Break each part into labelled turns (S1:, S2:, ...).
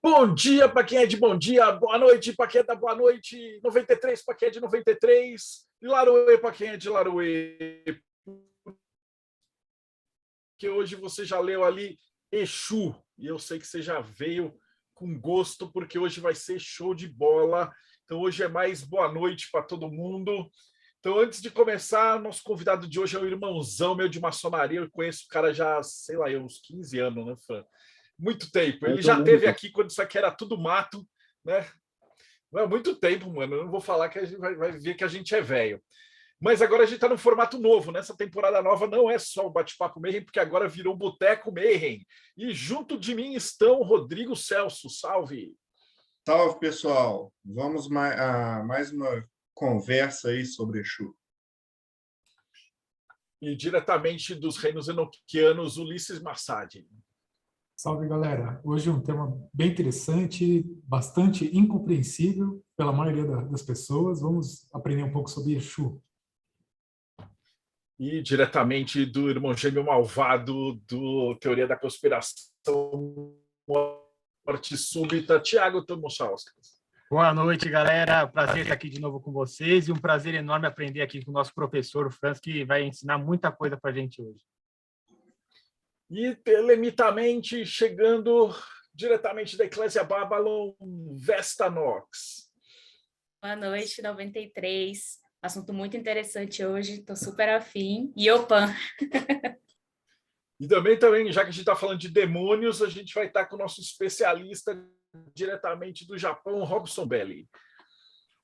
S1: Bom dia para quem é de bom dia, boa noite para quem é da boa noite, 93 para quem é de 93, Laroê para quem é de Laroê. Que hoje você já leu ali Exu, e eu sei que você já veio com gosto, porque hoje vai ser show de bola. Então hoje é mais boa noite para todo mundo. Então, antes de começar, nosso convidado de hoje é um irmãozão meu de maçonaria. Eu conheço o cara já, sei lá, uns 15 anos, né, Fran? Muito tempo. Ele
S2: Mais ou
S1: já
S2: menos.
S1: teve aqui quando isso aqui era tudo mato, né? Não é muito tempo, mano. Eu não vou falar que a gente vai ver que a gente é velho. Mas agora a gente está num formato novo. Nessa temporada nova não é só o Bate-Papo Mayhem, porque agora virou Boteco Mayhem. E junto de mim estão Rodrigo Celso. Salve!
S3: Salve, pessoal! Vamos a mais uma conversa aí sobre Exu.
S1: E diretamente dos reinos enoquianos, Ulisses Massad.
S4: Salve, galera! Hoje é um tema bem interessante, bastante incompreensível pela maioria das pessoas. Vamos aprender um pouco sobre Exu.
S1: E diretamente do irmão gêmeo malvado do Teoria da Conspiração, Morte Súbita, Tiago Tomochauskas.
S5: Boa noite, galera. Prazer estar aqui de novo com vocês e um prazer enorme aprender aqui com o nosso professor, o Franz, que vai ensinar muita coisa para a gente hoje.
S1: E telemitamente, chegando diretamente da Eclésia Babylon, Vesta Nox.
S6: Boa noite, 93. Assunto muito interessante hoje, estou super afim. E Opan.
S1: E também, já que a gente está falando de demônios, a gente vai estar com o nosso especialista diretamente do Japão, Robson Belli.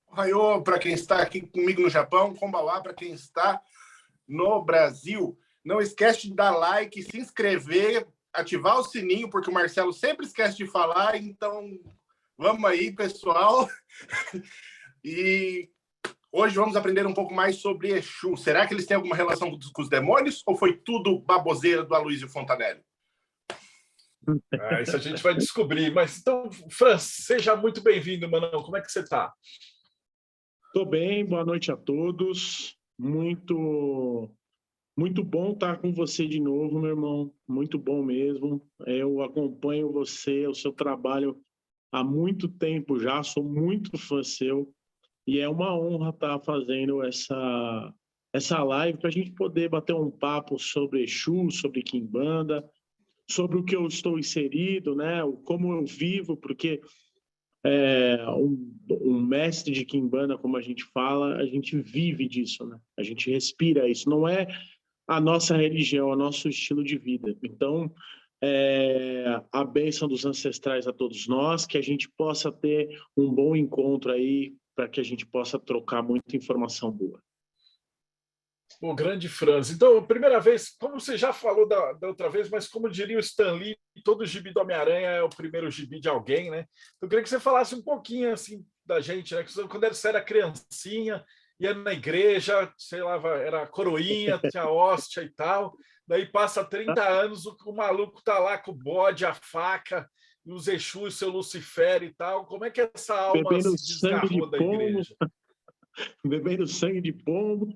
S7: Ohayou para quem está aqui comigo no Japão, konbanwa para quem está no Brasil. Não esquece de dar like, se inscrever, ativar o sininho, porque o Marcelo sempre esquece de falar, então vamos aí, pessoal. E hoje vamos aprender um pouco mais sobre Exu. Será que eles têm alguma relação com os demônios ou foi tudo baboseira do Aloysio Fontanelli?
S1: Isso a gente vai descobrir. Mas então, Franz, seja muito bem-vindo, Manão. Como é que você está?
S2: Estou bem, boa noite a todos. Muito bom estar com você de novo, meu irmão. Muito bom mesmo. Eu acompanho você, o seu trabalho há muito tempo já, sou muito fã seu. E é uma honra estar fazendo essa live para a gente poder bater um papo sobre Exu, sobre Quimbanda, sobre o que eu estou inserido, né? Como eu vivo, porque um mestre de Quimbanda, como a gente fala, a gente vive disso, né? A gente respira isso. Não é a nossa religião, é o nosso estilo de vida. Então, a bênção dos ancestrais a todos nós, que a gente possa ter um bom encontro aí, para que a gente possa trocar muita informação boa.
S1: O grande Franz. Então, primeira vez, como você já falou da outra vez, mas como diria o Stan Lee, todo gibi do Homem-Aranha é o primeiro gibi de alguém, né? Eu queria que você falasse um pouquinho assim da gente, né? Quando você era criancinha, ia na igreja, sei lá, era coroinha, tinha hóstia e tal. Daí passa 30 anos, o maluco tá lá com o bode, a faca, e os Exus, seu Lucifer e tal. Como é que essa alma
S2: bebendo
S1: se desgarrou da igreja?
S2: Bebendo sangue de pombo.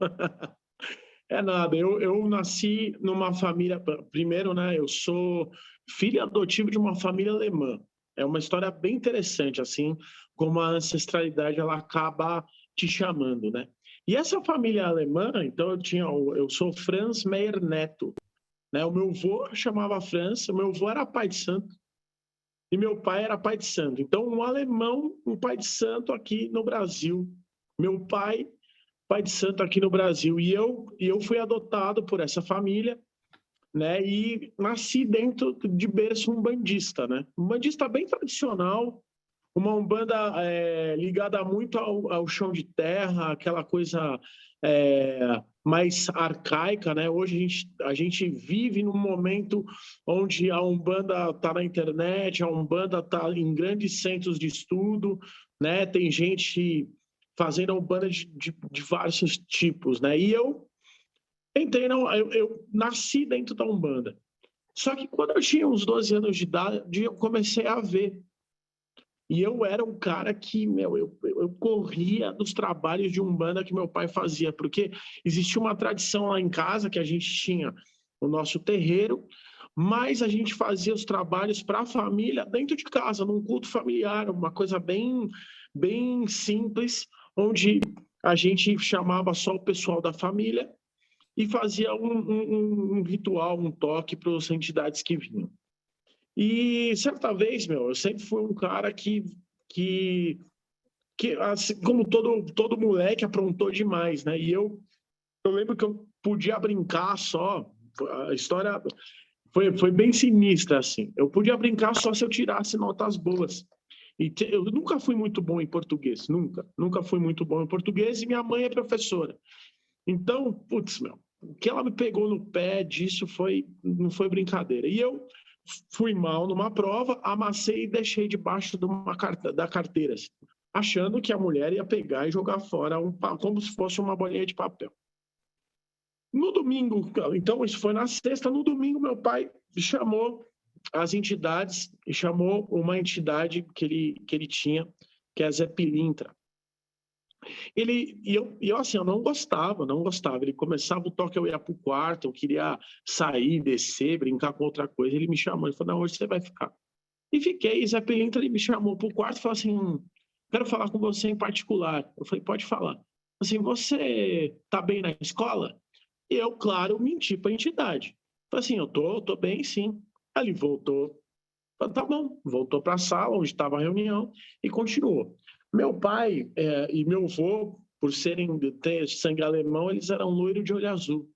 S2: É nada, eu nasci numa família... Primeiro, né, eu sou filho adotivo de uma família alemã. É uma história bem interessante, assim, como a ancestralidade ela acaba te chamando, né? E essa família alemã, então eu sou Franz Meyer Neto, né? O meu avô chamava Franz, o meu avô era pai de santo e meu pai era pai de santo. Então, um alemão, um pai de santo aqui no Brasil. Meu pai de santo aqui no Brasil. E eu fui adotado por essa família, né? E nasci dentro de berço umbandista, né? Umbandista bem tradicional, uma umbanda ligada muito ao chão de terra, aquela coisa mais arcaica, né? Hoje a gente vive num momento onde a umbanda está na internet, a umbanda está em grandes centros de estudo, né? Tem gente fazendo umbanda de vários tipos, né? E eu nasci dentro da umbanda. Só que quando eu tinha uns 12 anos de idade, eu comecei a ver. E eu era um cara que, eu corria dos trabalhos de umbanda que meu pai fazia, porque existia uma tradição lá em casa que a gente tinha o nosso terreiro, mas a gente fazia os trabalhos para a família dentro de casa, num culto familiar, uma coisa bem simples, onde a gente chamava só o pessoal da família e fazia um ritual, um toque para as entidades que vinham. E certa vez, eu sempre fui um cara que assim, como todo moleque, aprontou demais, né? E eu lembro que eu podia brincar só, a história foi bem sinistra, assim. Eu podia brincar só se eu tirasse notas boas. E eu nunca fui muito bom em português, nunca fui muito bom em português, e minha mãe é professora. Então, putz, o que ela me pegou no pé disso não foi brincadeira. E eu fui mal numa prova, amassei e deixei debaixo da carteira, assim, achando que a mulher ia pegar e jogar fora como se fosse uma bolinha de papel. No domingo, então isso foi na sexta, no domingo meu pai chamou as entidades e chamou uma entidade que ele tinha, que é a Zé Pilintra. Eu assim, eu não gostava. Ele começava o toque, eu ia para o quarto, eu queria sair, descer, brincar com outra coisa. Ele me chamou, ele falou, não, hoje você vai ficar. E fiquei, Zé Pilintra, ele me chamou para o quarto e falou assim, quero falar com você em particular. Eu falei, pode falar. Assim, você está bem na escola? E eu, claro, menti para a entidade. Falei assim, eu tô bem, sim. Aí ele voltou. Falei, tá bom. Voltou para a sala onde estava a reunião e continuou. Meu pai e meu avô, por ter sangue alemão, eles eram loiros de olho azul.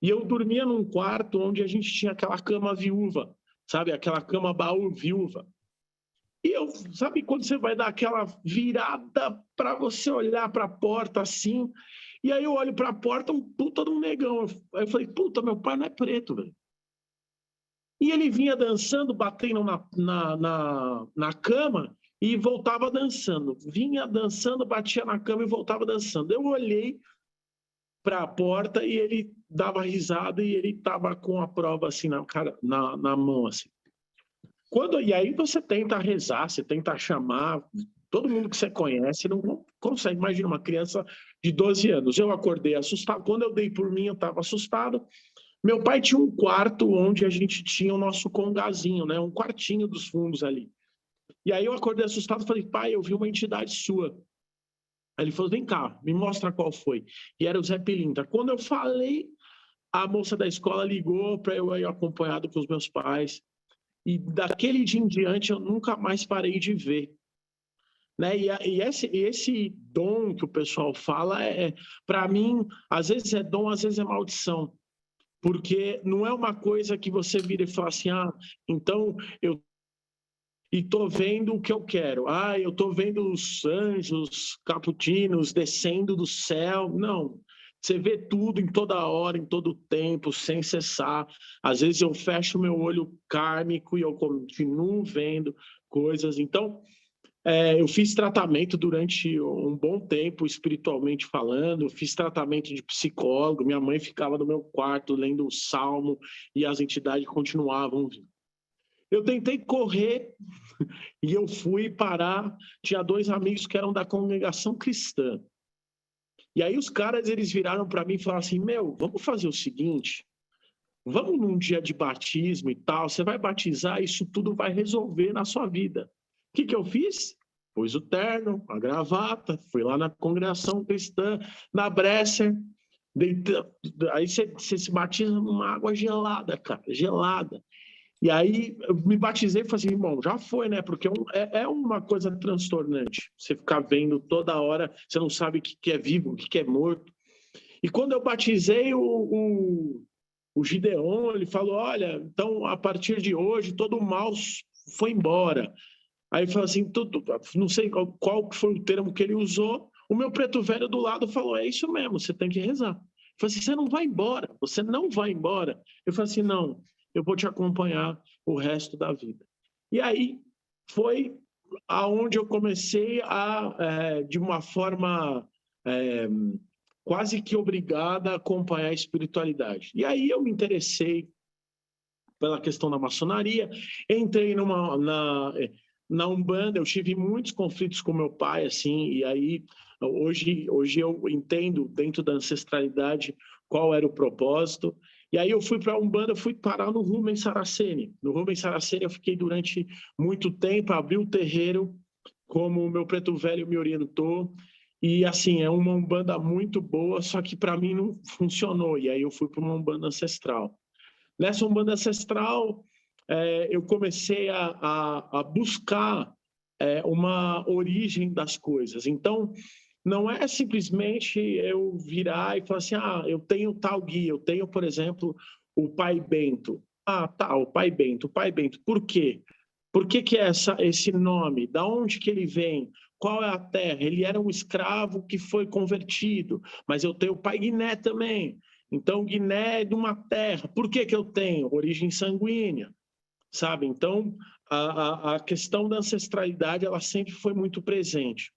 S2: E eu dormia num quarto onde a gente tinha aquela cama viúva, sabe? Aquela cama baú viúva. E eu, sabe quando você vai dar aquela virada para você olhar para a porta assim? E aí eu olho para a porta, um puta de um negão. Aí eu falei, puta, meu pai não é preto, velho. E ele vinha dançando, batendo na cama e voltava dançando. Vinha dançando, batia na cama e voltava dançando. Eu olhei para a porta e ele dava risada e ele estava com a prova assim na mão, assim. E aí você tenta rezar, você tenta chamar todo mundo que você conhece, não consegue. Imagina uma criança de 12 anos. Eu acordei assustado. Quando eu dei por mim, eu estava assustado. Meu pai tinha um quarto onde a gente tinha o nosso congazinho, né? Um quartinho dos fundos ali. E aí eu acordei assustado e falei, pai, eu vi uma entidade sua. Aí ele falou, vem cá, me mostra qual foi. E era o Zé Pilintra. Quando eu falei, a moça da escola ligou para eu ir acompanhado com os meus pais. E daquele dia em diante eu nunca mais parei de ver. Né? E esse dom que o pessoal fala, para mim, às vezes é dom, às vezes é maldição. Porque não é uma coisa que você vira e fala assim, então eu estou vendo o que eu quero. Eu estou vendo os anjos caputinos descendo do céu. Não. Você vê tudo em toda hora, em todo tempo, sem cessar. Às vezes eu fecho meu olho kármico e eu continuo vendo coisas. Então, eu fiz tratamento durante um bom tempo, espiritualmente falando. Fiz tratamento de psicólogo. Minha mãe ficava no meu quarto lendo o salmo e as entidades continuavam vindo. Eu tentei correr e eu fui parar. Tinha 2 amigos que eram da congregação cristã. E aí os caras, eles viraram para mim e falaram assim, vamos fazer o seguinte, vamos num dia de batismo e tal, você vai batizar, isso tudo vai resolver na sua vida. O que eu fiz? Pus o terno, a gravata, fui lá na congregação cristã, na Bresser, aí você se batiza numa água gelada, cara, gelada. E aí eu me batizei e falei assim, irmão, já foi, né? Porque é uma coisa transtornante. Você ficar vendo toda hora, você não sabe o que é vivo, o que é morto. E quando eu batizei o Gideon, ele falou, olha, então a partir de hoje todo o mal foi embora. Aí falou assim, não sei qual foi o termo que ele usou, o meu preto velho do lado falou, é isso mesmo, você tem que rezar. Eu falei assim, você não vai embora, você não vai embora. Eu falei assim, não, eu vou te acompanhar o resto da vida. E aí foi aonde eu comecei de uma forma quase que obrigada a acompanhar a espiritualidade. E aí eu me interessei pela questão da maçonaria, entrei na Umbanda, eu tive muitos conflitos com meu pai, assim, e aí hoje eu entendo dentro da ancestralidade qual era o propósito. E aí eu fui para a Umbanda, fui parar no Rubens Saraceni. No Rubens Saraceni eu fiquei durante muito tempo, abri o terreiro, como o meu preto velho me orientou. E assim, é uma Umbanda muito boa, só que para mim não funcionou. E aí eu fui para uma Umbanda ancestral. Nessa Umbanda ancestral, eu comecei a buscar uma origem das coisas. Então, não é simplesmente eu virar e falar assim, eu tenho tal guia, eu tenho, por exemplo, o Pai Bento. O Pai Bento, o Pai Bento. Por quê? Por que é esse nome? Da onde que ele vem? Qual é a terra? Ele era um escravo que foi convertido, mas eu tenho o Pai Guiné também. Então, Guiné é de uma terra. Por que eu tenho? Origem sanguínea, sabe? Então, a questão da ancestralidade, ela sempre foi muito presente.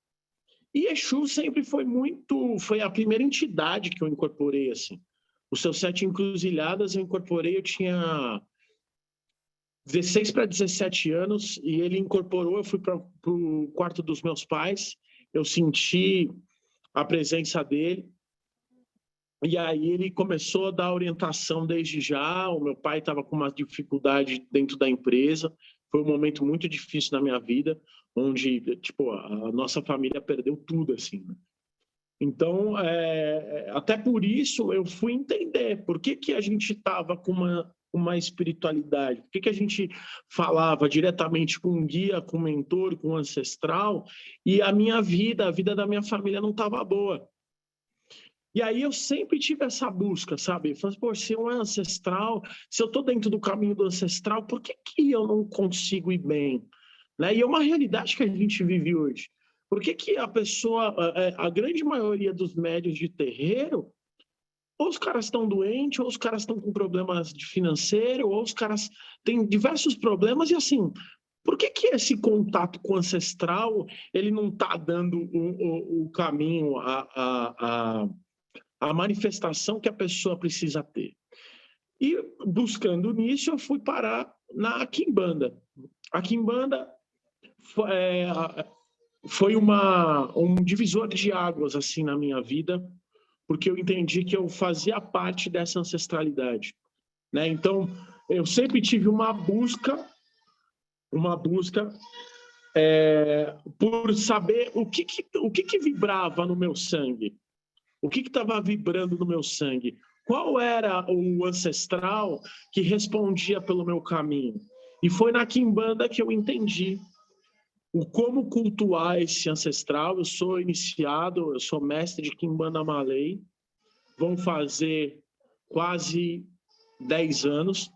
S2: E Exu sempre foi a primeira entidade que eu incorporei, assim. Os seus 7 encruzilhadas eu incorporei, eu tinha 16 para 17 anos, e ele incorporou, eu fui para o quarto dos meus pais, eu senti a presença dele, e aí ele começou a dar orientação desde já. O meu pai estava com uma dificuldade dentro da empresa, foi um momento muito difícil na minha vida, onde tipo, a nossa família perdeu tudo, assim, né? Então, até por isso eu fui entender por que a gente estava com uma espiritualidade, por que a gente falava diretamente com um guia, com um mentor, com um ancestral, e a vida da minha família não estava boa. E aí eu sempre tive essa busca, sabe? Falei, pô, se eu é ancestral, se eu estou dentro do caminho do ancestral, por que eu não consigo ir bem? Né? E é uma realidade que a gente vive hoje. Por que a pessoa, a grande maioria dos médios de terreiro, ou os caras estão doentes, ou os caras estão com problemas de financeiro, ou os caras têm diversos problemas, e assim, por que esse contato com o ancestral, ele não está dando o caminho, a manifestação que a pessoa precisa ter? E buscando nisso, eu fui parar na Quimbanda. A Quimbanda foi um divisor de águas assim na minha vida, porque eu entendi que eu fazia parte dessa ancestralidade, né? Então, eu sempre tive uma busca por saber o que vibrava no meu sangue, o que estava vibrando no meu sangue, qual era o ancestral que respondia pelo meu caminho. E foi na Quimbanda que eu entendi como cultuar esse ancestral. Eu sou iniciado, eu sou mestre de Quimbanda Malay, vão fazer quase 10 anos,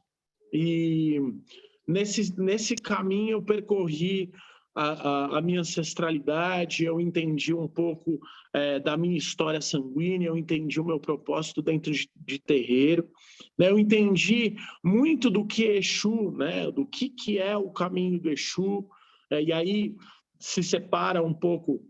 S2: e nesse caminho eu percorri a minha ancestralidade, eu entendi um pouco da minha história sanguínea, eu entendi o meu propósito dentro de terreiro, né? Eu entendi muito do que é Exu, né? Do que é o caminho do Exu, e aí se separa um pouco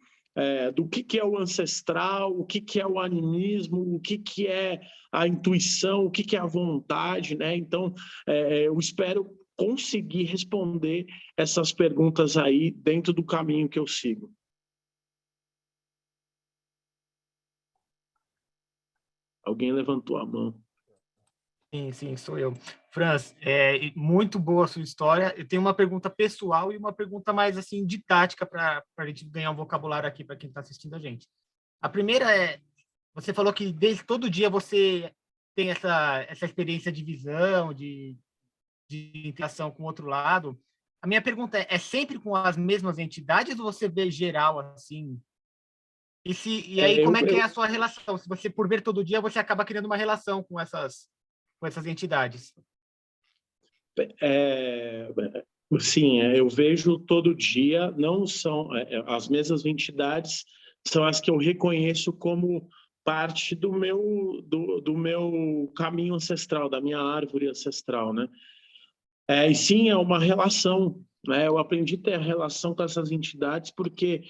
S2: do que é o ancestral, o que é o animismo, o que é a intuição, o que é a vontade, né? Então, eu espero conseguir responder essas perguntas aí dentro do caminho que eu sigo. Alguém levantou a mão.
S5: Sim, sou eu. Franz, muito boa a sua história. Eu tenho uma pergunta pessoal e uma pergunta mais assim didática para a gente ganhar um vocabulário aqui para quem está assistindo a gente. A primeira você falou que desde todo dia você tem essa experiência de visão, de interação com o outro lado. A minha pergunta é sempre com as mesmas entidades ou você vê geral assim? E aí, como é que é a sua relação? Se você, por ver todo dia, você acaba criando uma relação com essas entidades.
S2: Sim, eu vejo todo dia, não são as mesmas entidades, são as que eu reconheço como parte do meu caminho ancestral, da minha árvore ancestral, né? E sim, é uma relação, né? Eu aprendi a ter a relação com essas entidades porque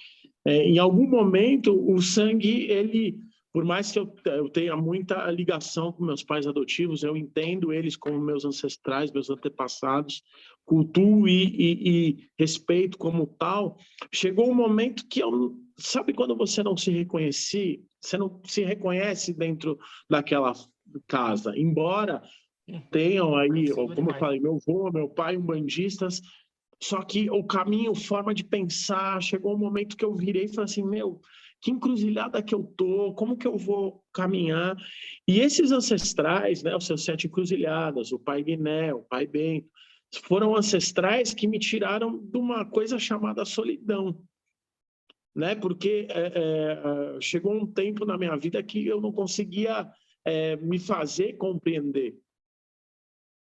S2: em algum momento o sangue, ele, por mais que eu tenha muita ligação com meus pais adotivos, eu entendo eles como meus ancestrais, meus antepassados, cultuo e respeito como tal. Chegou um momento que sabe quando você não se reconhece dentro daquela casa, embora Tenham aí,
S5: Conhecido
S2: como eu
S5: demais.
S2: falei, meu avô, meu pai, umbandistas, só que o caminho, forma de pensar, chegou um momento que eu virei e falei assim, meu, que encruzilhada que eu tô, como que eu vou caminhar? E esses ancestrais, né, os seus 7 encruzilhadas, o pai Guiné, o pai Bento, foram ancestrais que me tiraram de uma coisa chamada solidão, né? Porque chegou um tempo na minha vida que eu não conseguia me fazer compreender.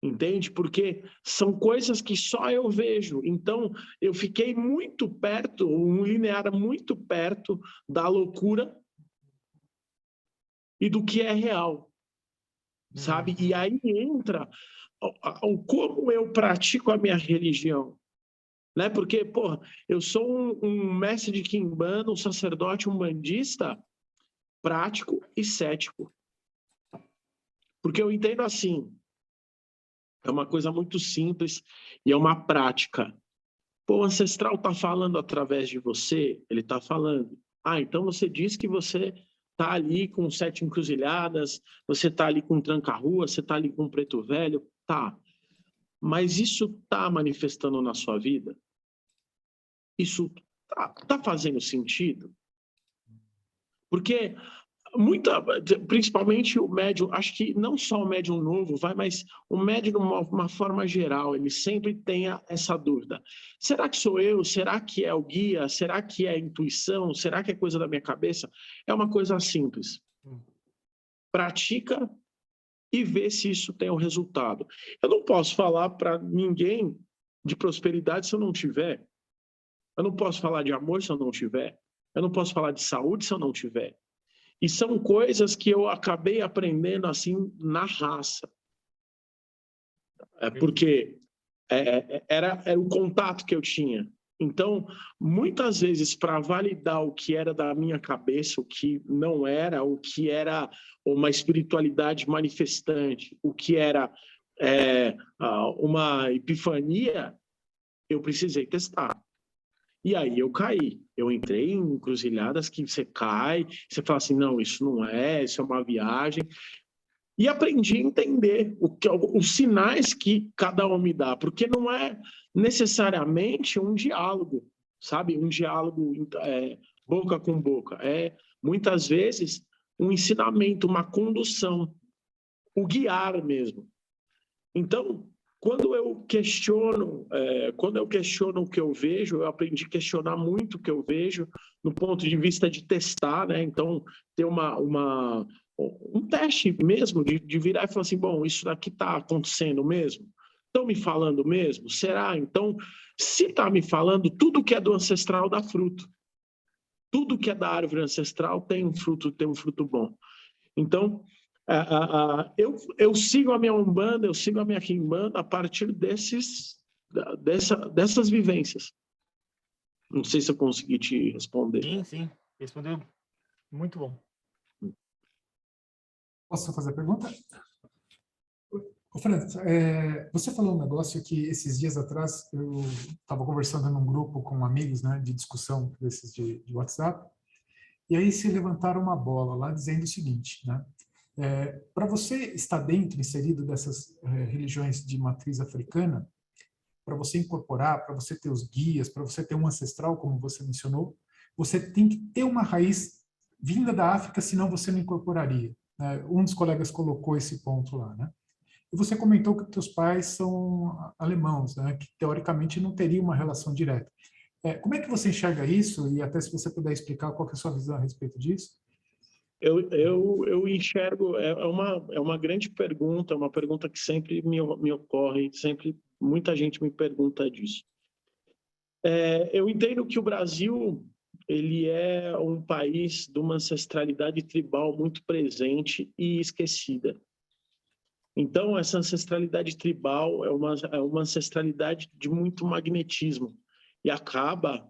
S2: Entende? Porque são coisas que só eu vejo. Então, eu fiquei muito perto, um linear muito perto da loucura e do que é real, sabe? E aí entra o como eu pratico a minha religião, né? Porque, porra, eu sou um mestre de quimbanda, um sacerdote umbandista prático e cético. Porque eu entendo assim, é uma coisa muito simples e é uma prática. Pô, o ancestral está falando através de você? Ele está falando. Ah, então você diz que você está ali com 7 encruzilhadas, você está ali com tranca-rua, você está ali com preto velho. Tá. Mas isso está manifestando na sua vida? Isso tá fazendo sentido? Porque principalmente o médium, acho que não só o médium novo, mas o médium de uma forma geral, ele sempre tem essa dúvida. Será que sou eu? Será que é o guia? Será que é a intuição? Será que é coisa da minha cabeça? É uma coisa simples. Pratica e vê se isso tem um resultado. Eu não posso falar para ninguém de prosperidade se eu não tiver. Eu não posso falar de amor se eu não tiver. Eu não posso falar de saúde se eu não tiver. E são coisas que eu acabei aprendendo assim na raça. Porque era o contato que eu tinha. Então, muitas vezes, para validar o que era da minha cabeça, o que não era, o que era uma espiritualidade manifestante, o que era uma epifania, eu precisei testar. E aí eu caí. Eu entrei em encruzilhadas que você cai, você fala assim, não, isso não é, isso é uma viagem. E aprendi a entender os sinais que cada um me dá, porque não é necessariamente um diálogo, sabe? Um diálogo boca com boca. É, muitas vezes, um ensinamento, uma condução, o guiar mesmo. Então, quando eu questiono o que eu vejo, eu aprendi a questionar muito o que eu vejo no ponto de vista de testar, né? Então, ter um teste mesmo, de virar e falar assim, bom, isso daqui está acontecendo mesmo? Estão me falando mesmo? Será? Então, se está me falando, tudo que é do ancestral dá fruto. Tudo que é da árvore ancestral tem um fruto bom. Então, eu sigo a minha Umbanda, eu sigo a minha Quimbanda a partir dessas vivências. Não sei se eu consegui te responder.
S5: Sim. Respondeu muito bom.
S4: Posso fazer a pergunta? Ô, Fran, você falou um negócio que esses dias atrás eu estava conversando num grupo com amigos, né, de discussão desses de WhatsApp, e aí se levantaram uma bola lá dizendo o seguinte, né? Para você estar dentro, inserido dessas religiões de matriz africana, para você incorporar, para você ter os guias, para você ter um ancestral, como você mencionou, você tem que ter uma raiz vinda da África, senão você não incorporaria. Um dos colegas colocou esse ponto lá, né? E você comentou que teus pais são alemãos, né? Que teoricamente não teria uma relação direta. Como é que você enxerga isso? E até se você puder explicar qual que é a sua visão a respeito disso?
S2: Eu enxergo, é uma grande pergunta, é uma pergunta que sempre me ocorre, sempre muita gente me pergunta disso. Eu entendo que o Brasil, ele é um país de uma ancestralidade tribal muito presente e esquecida. Então, essa ancestralidade tribal é uma ancestralidade de muito magnetismo e acaba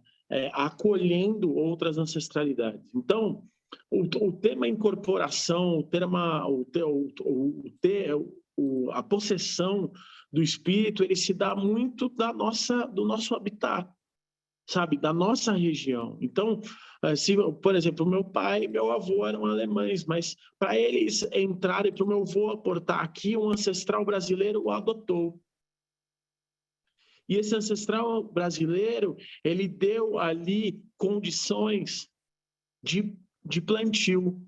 S2: acolhendo outras ancestralidades. Então, o tema incorporação, a possessão do espírito, ele se dá muito do nosso habitat. sabe, da nossa região. Então, se, por exemplo, meu pai e meu avô eram alemães, mas para eles entrarem, para o meu avô aportar aqui, um ancestral brasileiro o adotou. E esse ancestral brasileiro, ele deu ali condições de plantio.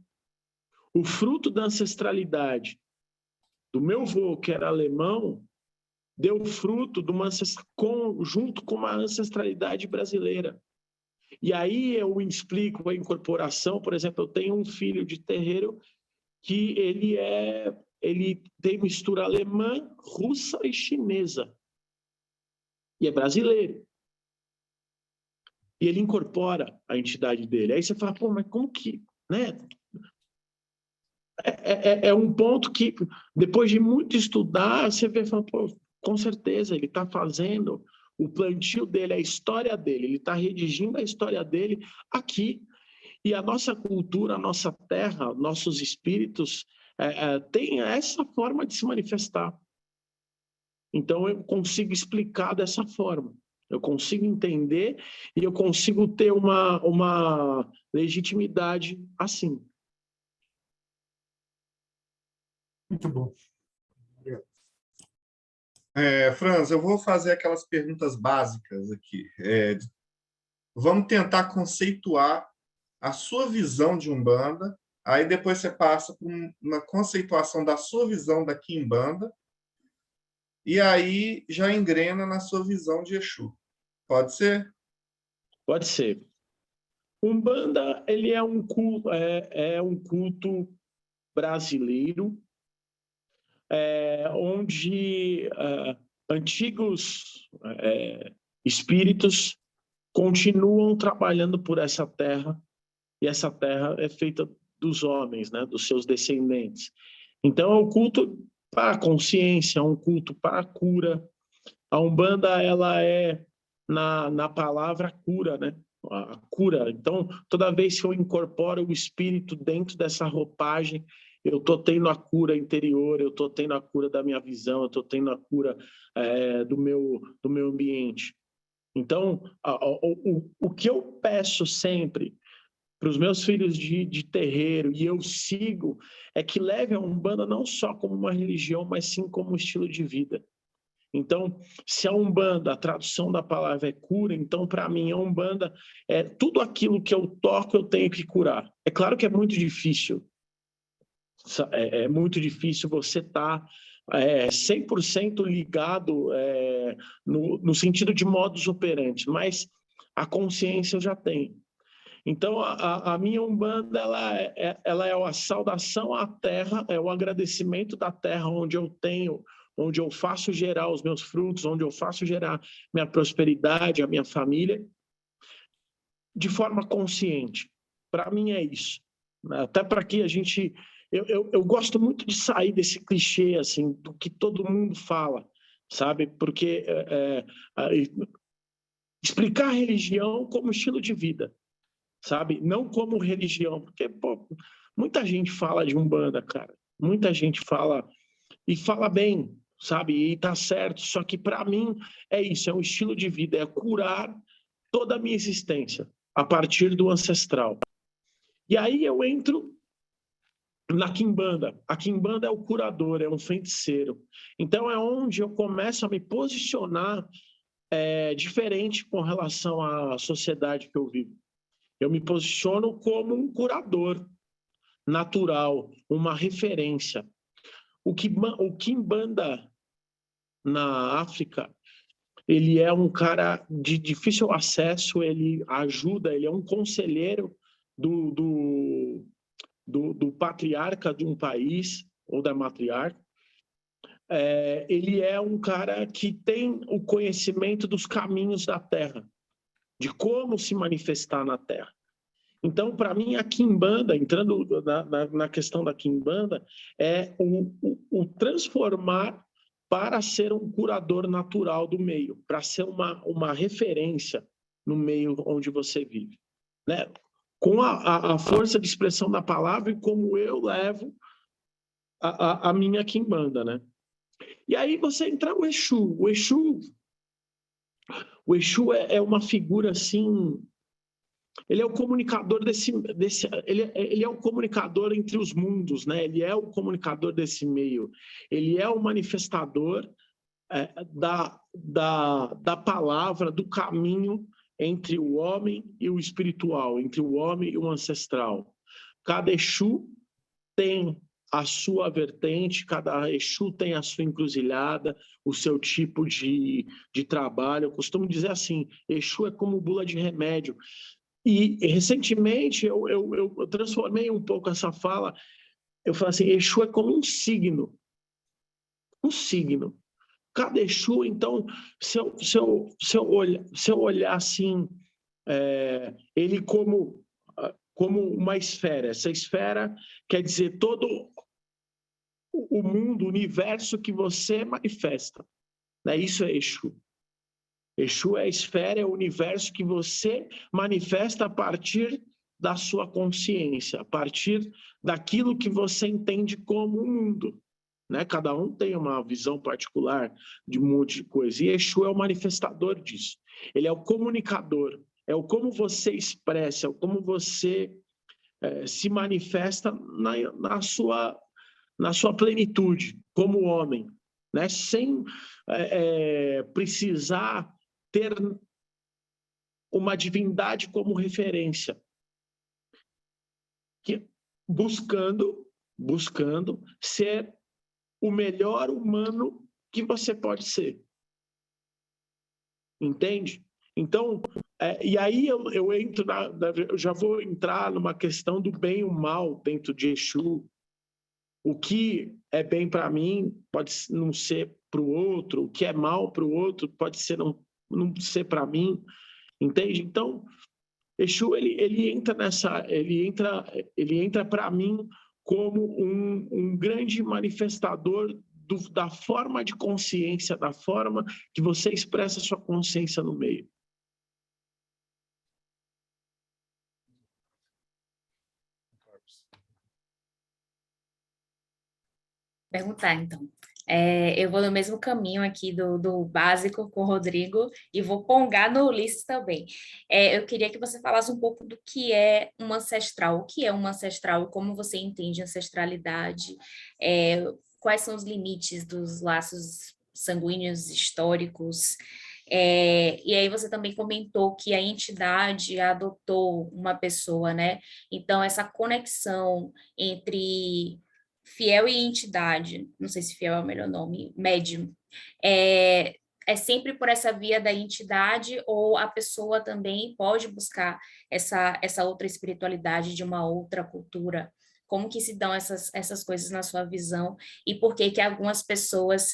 S2: O fruto da ancestralidade do meu avô, que era alemão, deu fruto de uma junto com uma ancestralidade brasileira. E aí eu explico a incorporação, por exemplo, eu tenho um filho de terreiro que ele tem mistura alemã, russa e chinesa. E é brasileiro. E ele incorpora a entidade dele. Aí você fala, pô, mas como que, né? É um ponto que, depois de muito estudar, você vê, fala, pô, com certeza, ele está fazendo o plantio dele, a história dele, ele está redigindo a história dele aqui. E a nossa cultura, a nossa terra, nossos espíritos têm essa forma de se manifestar. Então, eu consigo explicar dessa forma. Eu consigo entender e eu consigo ter uma legitimidade assim.
S4: Muito bom. Obrigado.
S3: Franz, eu vou fazer aquelas perguntas básicas aqui. Vamos tentar conceituar a sua visão de Umbanda, aí depois você passa por uma conceituação da sua visão da Quimbanda, e aí já engrena na sua visão de Exu. Pode ser?
S2: Pode ser. Umbanda, ele é um culto brasileiro, onde antigos espíritos continuam trabalhando por essa terra, e essa terra é feita dos homens, né, dos seus descendentes. Então, é um culto para a consciência, é um culto para a cura. A Umbanda, ela é, na palavra, cura, né? A cura. Então, toda vez que eu incorporo o espírito dentro dessa roupagem, eu estou tendo a cura interior, eu estou tendo a cura da minha visão, eu estou tendo a cura do meu ambiente. Então, o que eu peço sempre para os meus filhos de terreiro, e eu sigo, é que leve a Umbanda não só como uma religião, mas sim como um estilo de vida. Então, se a Umbanda, a tradução da palavra é cura, então para mim a Umbanda é tudo aquilo que eu toco eu tenho que curar. É claro que é muito difícil, é muito difícil você estar 100% ligado no sentido de modus operandi, mas a consciência eu já tenho. Então, a minha Umbanda, ela é a saudação à terra, é o agradecimento da terra onde eu faço gerar os meus frutos, onde eu faço gerar minha prosperidade, a minha família, de forma consciente. Para mim é isso. Até para que a gente... Eu gosto muito de sair desse clichê, assim, do que todo mundo fala, sabe? Porque explicar a religião como estilo de vida, sabe? Não como religião, porque pô, muita gente fala de Umbanda, cara. Muita gente fala, e fala bem, sabe? E tá certo, só que para mim é isso, é um estilo de vida, é curar toda a minha existência a partir do ancestral. E aí eu entro na Quimbanda. A Quimbanda é o curador, é um feiticeiro. Então é onde eu começo a me posicionar diferente com relação à sociedade que eu vivo. Eu me posiciono como um curador natural, uma referência. O Quimbanda na África, ele é um cara de difícil acesso, ele ajuda, ele é um conselheiro do patriarca de um país, ou da matriarca. Ele é um cara que tem o conhecimento dos caminhos da terra, de como se manifestar na terra. Então, para mim, a Quimbanda, entrando na questão da Quimbanda, é o transformar para ser um curador natural do meio, para ser uma referência no meio onde você vive, né? Com a força de expressão da palavra e como eu levo a minha Quimbanda, né? E aí você entra o Exu. O Exu é uma figura assim, ele é o comunicador ele é o comunicador entre os mundos, né? Ele é o comunicador desse meio, ele é o manifestador da palavra, do caminho entre o homem e o espiritual, entre o homem e o ancestral. Cada Exu tem a sua vertente, cada Exu tem a sua encruzilhada, o seu tipo de trabalho. Eu costumo dizer assim, Exu é como bula de remédio. E recentemente eu transformei um pouco essa fala, eu falo assim, Exu é como um signo. Um signo. Cada Exu, então, se eu olhar assim, ele como uma esfera, essa esfera quer dizer todo o mundo, o universo que você manifesta, né? Isso é Exu. Exu é a esfera, é o universo que você manifesta a partir da sua consciência, a partir daquilo que você entende como o mundo. Né? Cada um tem uma visão particular de um monte de coisa. E Exu é o manifestador disso. Ele é o comunicador. É o como você expressa, é o como você se manifesta na sua plenitude, como homem. Né? Sem precisar ter uma divindade como referência. Buscando ser o melhor humano que você pode ser. Entende? Então, e aí eu entro eu já vou entrar numa questão do bem e o mal dentro de Exu. O que é bem para mim pode não ser para o outro, o que é mal para o outro pode ser não ser para mim. Entende? Então, Exu ele entra para mim como um grande manifestador da forma de consciência, da forma que você expressa sua consciência no meio.
S6: Perguntar, então. Eu vou no mesmo caminho aqui do básico com o Rodrigo e vou pongar no Ulisses também. Eu queria que você falasse um pouco do que é um ancestral. O que é um ancestral? Como você entende ancestralidade? Quais são os limites dos laços sanguíneos históricos? E aí você também comentou que a entidade adotou uma pessoa, né? Então, essa conexão entre fiel e entidade, não sei se fiel é o melhor nome, médium, é sempre por essa via da entidade ou a pessoa também pode buscar essa outra espiritualidade de uma outra cultura? Como que se dão essas coisas na sua visão e por que algumas pessoas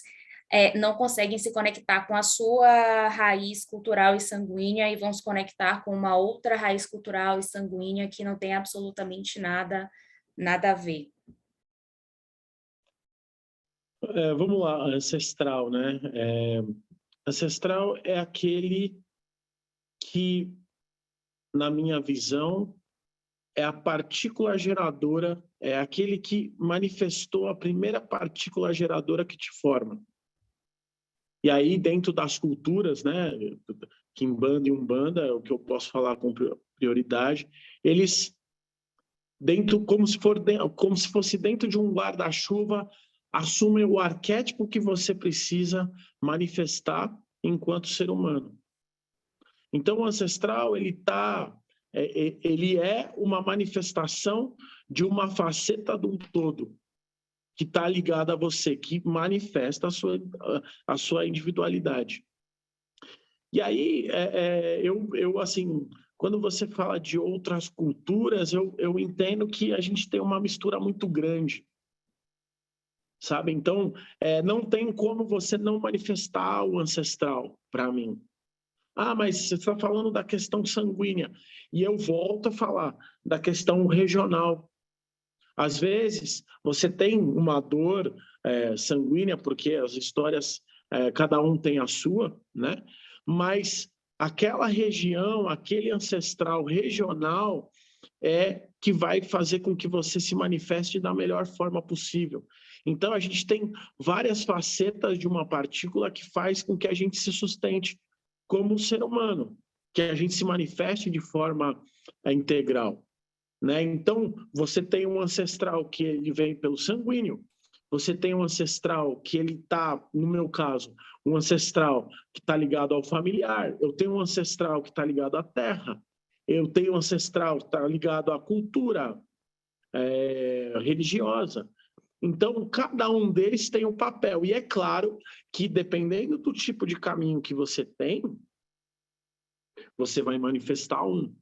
S6: não conseguem se conectar com a sua raiz cultural e sanguínea e vão se conectar com uma outra raiz cultural e sanguínea que não tem absolutamente nada a ver?
S2: Vamos lá, ancestral, né? Ancestral é aquele que, na minha visão, é a partícula geradora, é aquele que manifestou a primeira partícula geradora que te forma. E aí, dentro das culturas, né, Quimbanda e Umbanda, é o que eu posso falar com prioridade, eles, como se fosse dentro de um guarda-chuva, assumem o arquétipo que você precisa manifestar enquanto ser humano. Então, o ancestral, ele é uma manifestação de uma faceta do todo que está ligada a você, que manifesta a sua individualidade. E aí, eu assim, quando você fala de outras culturas, eu entendo que a gente tem uma mistura muito grande. Sabe? Então, não tem como você não manifestar o ancestral, para mim. Ah, mas você está falando da questão sanguínea. E eu volto a falar da questão regional. Às vezes, você tem uma dor sanguínea, porque as histórias, cada um tem a sua, né? Mas aquela região, aquele ancestral regional que vai fazer com que você se manifeste da melhor forma possível. Então, a gente tem várias facetas de uma partícula que faz com que a gente se sustente como ser humano, que a gente se manifeste de forma integral, né? Então, você tem um ancestral que ele vem pelo sanguíneo, você tem um ancestral que ele está, no meu caso, um ancestral que está ligado ao familiar, eu tenho um ancestral que está ligado à terra, eu tenho um ancestral que está ligado à cultura religiosa. Então, cada um deles tem um papel. E é claro que, dependendo do tipo de caminho que você tem, você vai manifestar um.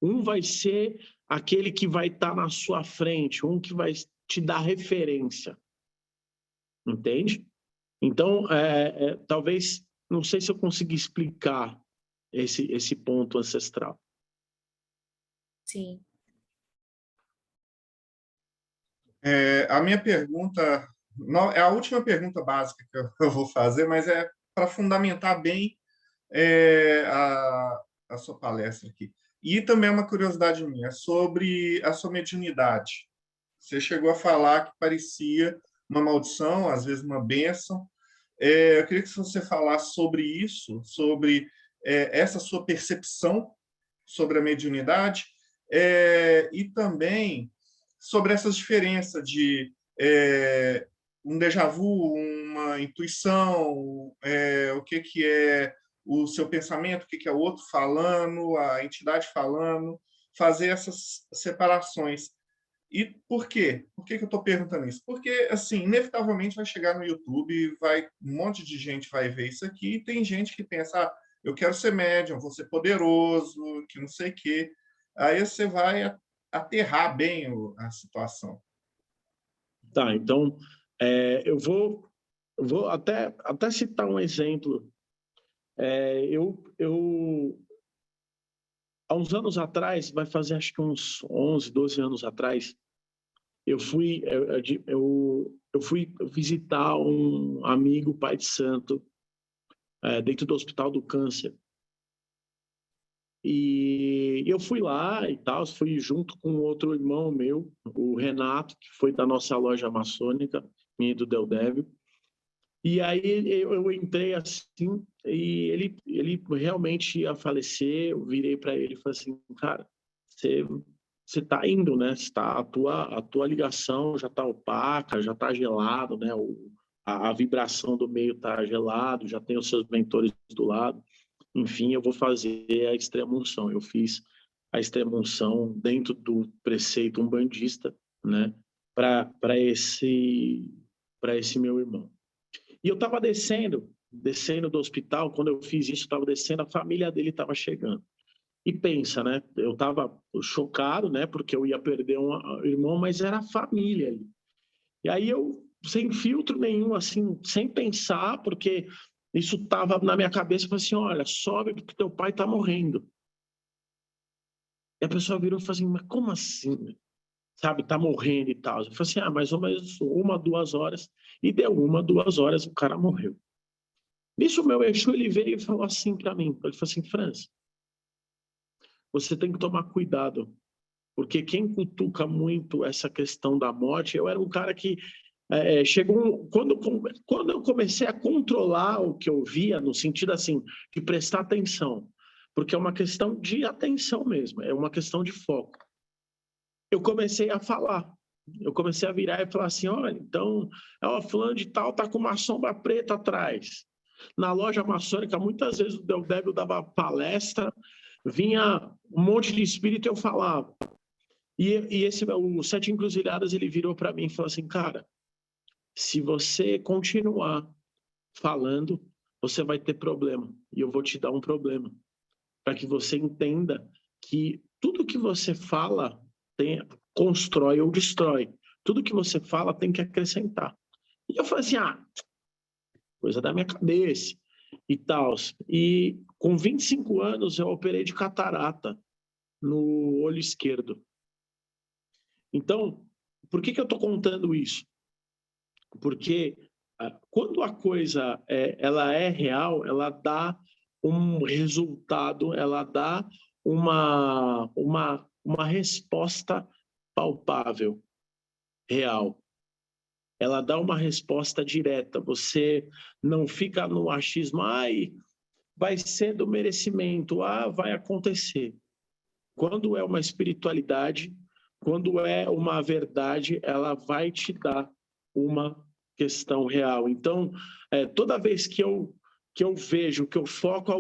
S2: Um vai ser aquele que vai estar na sua frente, um que vai te dar referência. Entende? Então, talvez, não sei se eu consegui explicar esse ponto ancestral.
S6: Sim.
S3: A minha pergunta, é a última pergunta básica que eu vou fazer, mas é para fundamentar bem a sua palestra aqui. E também uma curiosidade minha sobre a sua mediunidade. Você chegou a falar que parecia uma maldição, às vezes uma bênção. Eu queria que você falasse sobre isso, sobre essa sua percepção sobre a mediunidade, e também sobre essas diferenças de um déjà vu, uma intuição, o que é o seu pensamento, o que é o outro falando, a entidade falando, fazer essas separações. E por quê? Por que eu estou perguntando isso? Porque, assim, inevitavelmente vai chegar no YouTube, um monte de gente vai ver isso aqui, e tem gente que pensa, eu quero ser médium, vou ser poderoso, que não sei o quê. Aí você vai aterrar bem a situação.
S2: Tá, então, eu vou até citar um exemplo. Há uns anos atrás, vai fazer acho que uns 11, 12 anos atrás, eu fui visitar um amigo, pai de santo, dentro do Hospital do Câncer. E eu fui lá e tal, fui junto com outro irmão meu, o Renato, que foi da nossa loja maçônica, minha e do Del Débio. E aí eu entrei assim, e ele realmente ia falecer. Eu virei para ele e falei assim, cara, você tá indo, né? A tua ligação já tá opaca, já tá gelado, né? A vibração do meio tá gelado, já tem os seus mentores do lado. Enfim, eu vou fazer a extrema-unção. Eu fiz a extrema-unção dentro do preceito umbandista, né? Para esse meu irmão. E eu estava descendo do hospital. Quando eu fiz isso, estava descendo, a família dele estava chegando. E pensa, né? Eu estava chocado, né? Porque eu ia perder um irmão, mas era a família ali. E aí eu, sem filtro nenhum, assim, sem pensar, porque isso estava na minha cabeça, eu falei assim, olha, sobe porque teu pai está morrendo. E a pessoa virou e falou assim, mas como assim? Sabe, tá morrendo e tal. Eu falei assim, mais ou menos 1, 2 horas. E deu 1, 2 horas, o cara morreu. Nisso o meu Exu, ele veio e falou assim para mim, ele falou assim, Franz, você tem que tomar cuidado, porque quem cutuca muito essa questão da morte, eu era um cara que quando eu comecei a controlar o que eu via, no sentido assim, de prestar atenção, porque é uma questão de atenção mesmo, é uma questão de foco. Eu comecei a falar, eu comecei a virar e falar assim, olha, então, fulano de tal tá com uma sombra preta atrás. Na loja maçônica, muitas vezes o Del Débio dava palestra, vinha um monte de espírito e eu falava. E o Sete Encruzilhadas, ele virou para mim e falou assim, cara, se você continuar falando, você vai ter problema. E eu vou te dar um problema. Para que você entenda que tudo que você fala constrói ou destrói. Tudo que você fala tem que acrescentar. E eu falei assim, coisa da minha cabeça e tal. E com 25 anos eu operei de catarata no olho esquerdo. Então, por que eu estou contando isso? Porque quando a coisa ela é real, ela dá um resultado, ela dá uma resposta palpável, real. Ela dá uma resposta direta. Você não fica no achismo, vai ser do merecimento. Vai acontecer. Quando é uma espiritualidade, quando é uma verdade, ela vai te dar uma questão real. Então, toda vez que eu vejo, que eu foco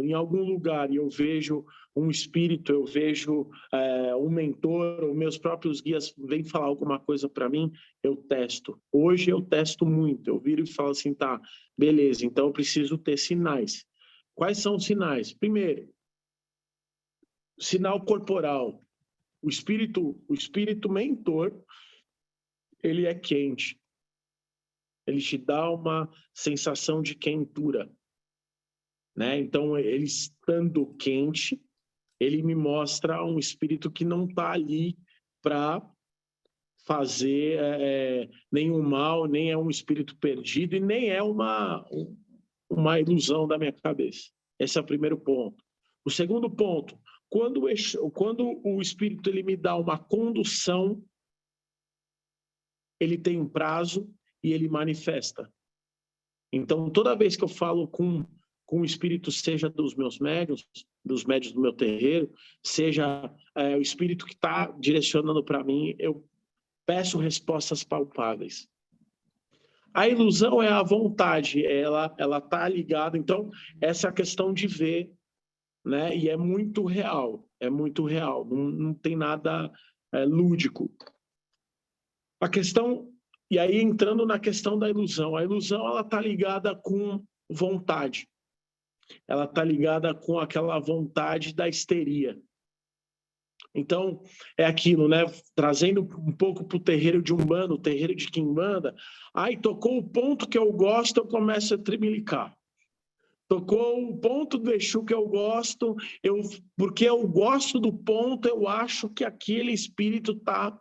S2: em algum lugar e eu vejo um espírito, eu vejo um mentor, ou meus próprios guias vêm falar alguma coisa para mim, eu testo. Hoje eu testo muito. Eu viro e falo assim, tá, beleza, então eu preciso ter sinais. Quais são os sinais? Primeiro, sinal corporal. O espírito mentor, ele é quente. Ele te dá uma sensação de quentura, né? Então, ele estando quente, ele me mostra um espírito que não está ali para fazer nenhum mal, nem é um espírito perdido e nem é uma ilusão da minha cabeça. Esse é o primeiro ponto. O segundo ponto, quando o espírito ele me dá uma condução, ele tem um prazo e ele manifesta. Então, toda vez que eu falo com o espírito, seja dos meus médiuns, dos médiuns do meu terreiro, seja o espírito que está direcionando para mim, eu peço respostas palpáveis. A ilusão é a vontade, ela está ligada. Então, essa é a questão de ver, né? E é muito real, não tem nada lúdico. A questão, e aí entrando na questão da ilusão, a ilusão ela está ligada com vontade, ela está ligada com aquela vontade da histeria. Então, é aquilo, né? Trazendo um pouco para o terreiro de Umbanda, o terreiro de Quimbanda. Tocou o ponto que eu gosto, eu começo a tremelicar. Tocou o ponto do Exu que eu gosto, porque eu gosto do ponto, eu acho que aquele espírito está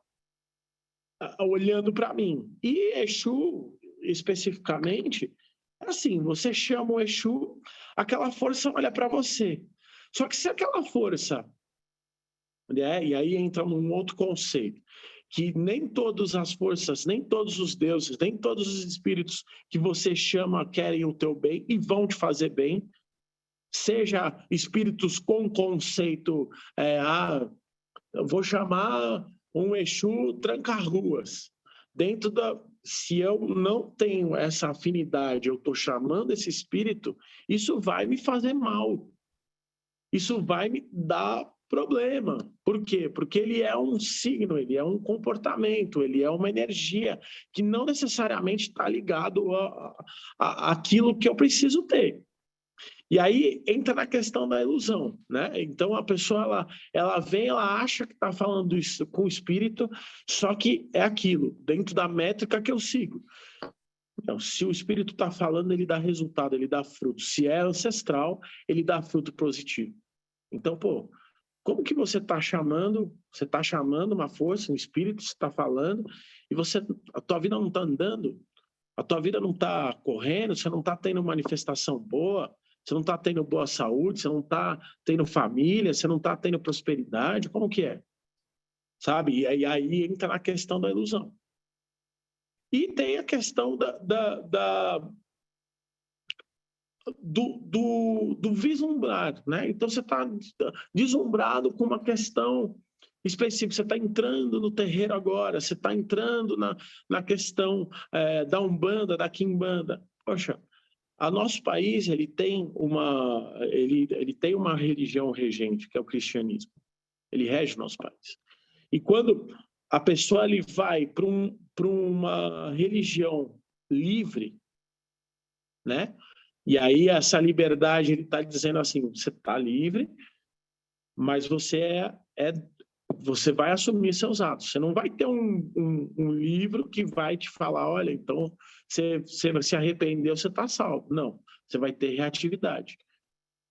S2: olhando para mim. E Exu, especificamente, é assim, você chama o Exu, aquela força olha para você. Só que se aquela força... E aí entra um outro conceito, que nem todas as forças, nem todos os deuses, nem todos os espíritos que você chama querem o teu bem e vão te fazer bem, seja espíritos com conceito, eu vou chamar um Exu tranca-ruas. Se eu não tenho essa afinidade, eu estou chamando esse espírito, isso vai me fazer mal. Isso vai me dar problema. Por quê? Porque ele é um signo, ele é um comportamento, ele é uma energia que não necessariamente está ligado àquilo que eu preciso ter. E aí entra na questão da ilusão, né? Então a pessoa ela vem, ela acha que está falando isso com o espírito, só que é aquilo, dentro da métrica que eu sigo. Então, se o espírito está falando, ele dá resultado, ele dá fruto. Se é ancestral, ele dá fruto positivo. Então, como que você está chamando? Você está chamando uma força, um espírito, você está falando, e a tua vida não está andando, a tua vida não está correndo, você não está tendo manifestação boa, você não está tendo boa saúde, você não está tendo família, você não está tendo prosperidade, como que é? Sabe? E aí entra na questão da ilusão. E tem a questão do vislumbrar, né? Então você está deslumbrado com uma questão específica, você está entrando no terreiro agora, você está entrando na questão da Umbanda, da Quimbanda. Poxa, o nosso país ele tem uma religião regente, que é o cristianismo. Ele rege o nosso país. E quando a pessoa ele vai para uma religião livre, né? E aí essa liberdade, ele está dizendo assim, você está livre, mas você você vai assumir seus atos. Você não vai ter um livro que vai te falar, olha, então você se arrependeu, você está salvo. Não, você vai ter reatividade.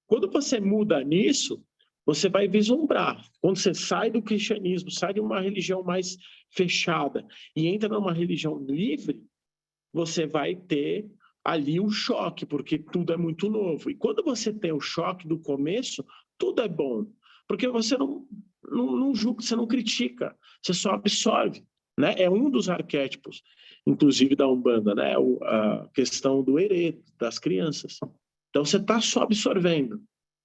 S2: Quando você muda nisso, você vai vislumbrar. Quando você sai do cristianismo, sai de uma religião mais fechada e entra numa religião livre, você vai ter ali um choque, porque tudo é muito novo. E quando você tem o choque do começo, tudo é bom, porque você não julga, você não critica, você só absorve, né? É um dos arquétipos, inclusive da Umbanda, né? A questão do herê, das crianças. Então, você está só absorvendo.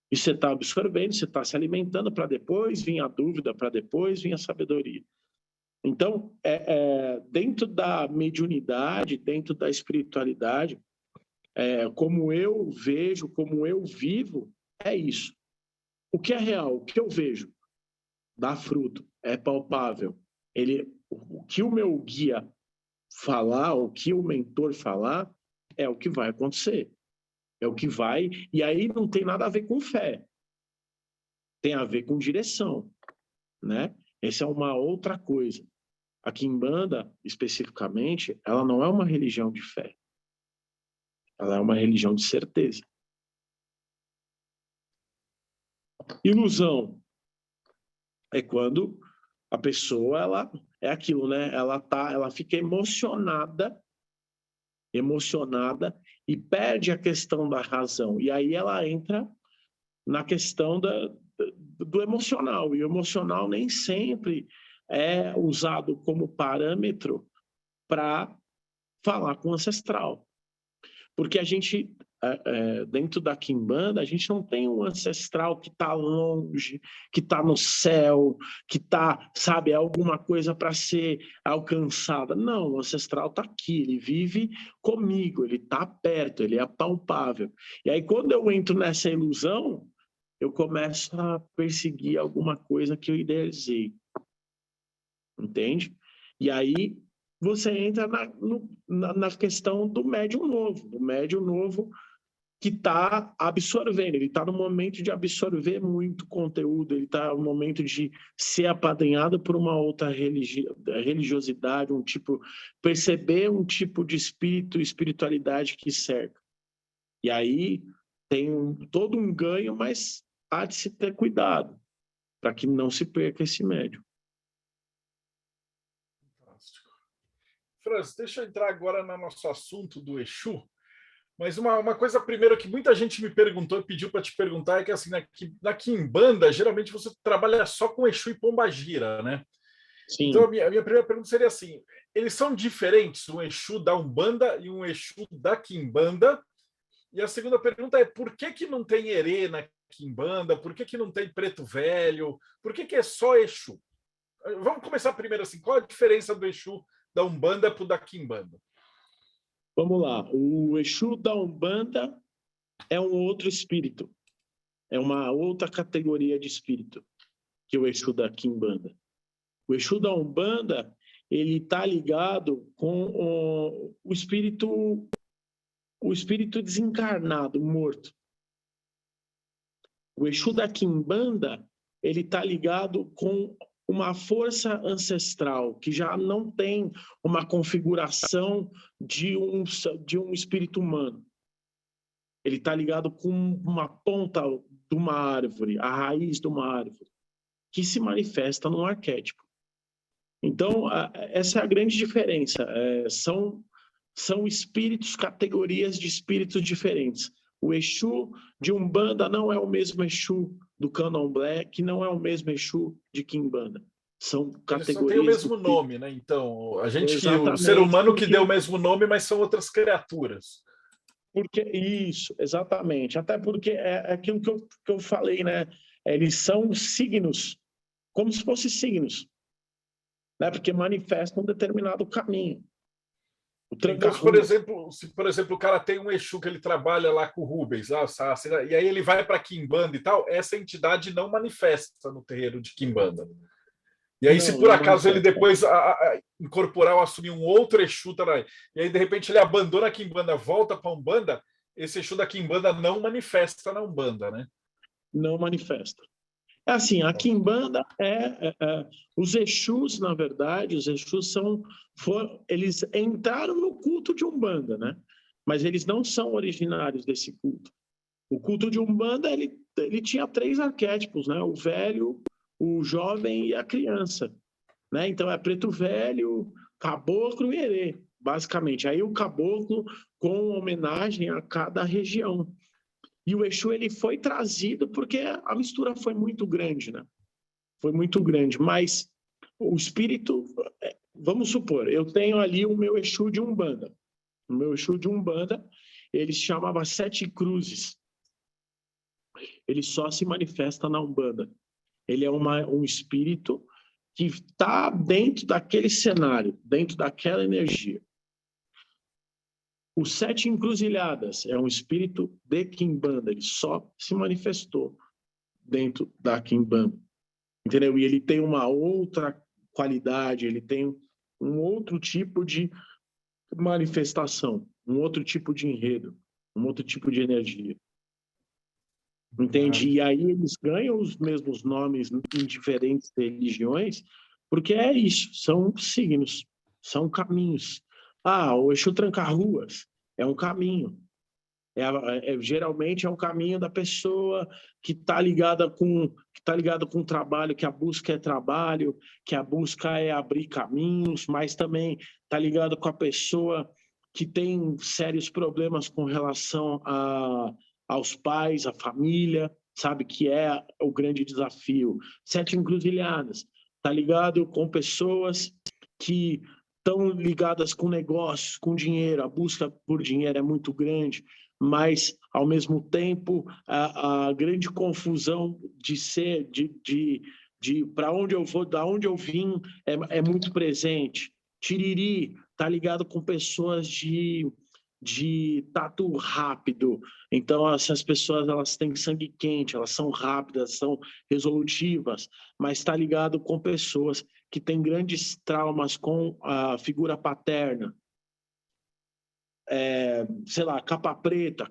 S2: E você está absorvendo, você está se alimentando para depois vir a dúvida, para depois vir a sabedoria. Então, dentro da mediunidade, dentro da espiritualidade, como eu vejo, como eu vivo, é isso. O que é real, o que eu vejo, dá fruto, é palpável. O que o meu guia falar, o que o mentor falar, é o que vai acontecer. É o que vai... E aí não tem nada a ver com fé. Tem a ver com direção, né? Essa é uma outra coisa. A Quimbanda, especificamente, ela não é uma religião de fé. Ela é uma religião de certeza. Ilusão é quando a pessoa, é aquilo, né? Ela fica emocionada e perde a questão da razão. E aí ela entra na questão do emocional. E o emocional nem sempre é usado como parâmetro para falar com o ancestral. Porque a gente, dentro da Quimbanda, a gente não tem um ancestral que está longe, que está no céu, que está, sabe, alguma coisa para ser alcançada. Não, o ancestral está aqui, ele vive comigo, ele está perto, ele é palpável. E aí, quando eu entro nessa ilusão, eu começo a perseguir alguma coisa que eu idealizei. Entende? E aí você entra na questão do médium novo que está absorvendo, ele está no momento de absorver muito conteúdo, ele está no momento de ser apadrinhado por uma outra religiosidade, perceber um tipo de espiritualidade que cerca. E aí tem todo um ganho, mas há de se ter cuidado para que não se perca esse médium.
S1: Franz, deixa eu entrar agora no nosso assunto do Exu, mas uma coisa primeiro que muita gente me perguntou e pediu para te perguntar é que assim, na Quimbanda, geralmente você trabalha só com Exu e Pombagira, né?
S2: Sim.
S1: Então a minha primeira pergunta seria assim, eles são diferentes, um Exu da Umbanda e um Exu da Quimbanda? E a segunda pergunta é por que não tem Herê na Quimbanda? Por que não tem Preto Velho? Por que é só Exu? Vamos começar primeiro assim, qual a diferença do Exu da Umbanda para o da Quimbanda?
S2: Vamos lá. O Exu da Umbanda é um outro espírito. É uma outra categoria de espírito que o Exu da Quimbanda. O Exu da Umbanda, ele está ligado com o espírito desencarnado, morto. O Exu da Quimbanda, ele está ligado com uma força ancestral que já não tem uma configuração de um espírito humano. Ele está ligado com uma ponta de uma árvore, a raiz de uma árvore, que se manifesta num arquétipo. Então, essa é a grande diferença. São espíritos, categorias de espíritos diferentes. O Exu de Umbanda não é o mesmo Exu do Candomblé, que não é o mesmo Exu de Quimbanda. São categorias... Eles só têm
S1: o mesmo nome, né? Então, o ser humano que deu o mesmo nome, mas são outras criaturas.
S2: Isso, exatamente. Até porque é aquilo que eu falei, né? Eles são signos, como se fossem signos, né? Porque manifestam um determinado caminho.
S1: Então, se por exemplo o cara tem um Exu que ele trabalha lá com o Rubens, e aí ele vai para Quimbanda e tal, essa entidade não manifesta no terreiro de Quimbanda. E aí, se por acaso ele depois incorporar ou assumir um outro Exu, e aí de repente ele abandona a Quimbanda, volta para a Umbanda, esse Exu da Quimbanda não manifesta na Umbanda, né?
S2: Não manifesta. É assim, a Quimbanda os Exus, na verdade, os Exus eles entraram no culto de Umbanda, né? Mas eles não são originários desse culto. O culto de Umbanda, ele tinha 3 arquétipos, né? O velho, o jovem e a criança, né? Então é preto velho, caboclo e herê, basicamente. Aí o caboclo com homenagem a cada região. E o Exu, ele foi trazido porque a mistura foi muito grande, né? Foi muito grande, mas o espírito, vamos supor, eu tenho ali o meu Exu de Umbanda. O meu Exu de Umbanda, ele se chamava Sete Cruzes. Ele só se manifesta na Umbanda. Ele é um espírito que está dentro daquele cenário, dentro daquela energia. Os Sete Encruzilhadas é um espírito de Quimbanda, ele só se manifestou dentro da Quimbanda, entendeu? E ele tem uma outra qualidade, ele tem um outro tipo de manifestação, um outro tipo de enredo, um outro tipo de energia. Entende? E aí eles ganham os mesmos nomes em diferentes religiões, porque é isso, são signos, são caminhos. O Exu Tranca-Ruas é um caminho. Geralmente é um caminho da pessoa que está ligada com o trabalho, que a busca é trabalho, que a busca é abrir caminhos, mas também está ligado com a pessoa que tem sérios problemas com relação aos pais, à família, sabe, que é o grande desafio. Sete Encruzilhadas, está ligado com pessoas que estão ligadas com negócios, com dinheiro, a busca por dinheiro é muito grande, mas, ao mesmo tempo, a grande confusão de para onde eu vou, da onde eu vim, é muito presente. Tiriri está ligado com pessoas de tato rápido. Então, essas pessoas elas têm sangue quente, elas são rápidas, são resolutivas, mas está ligado com pessoas que têm grandes traumas com a figura paterna. Sei lá, Capa Preta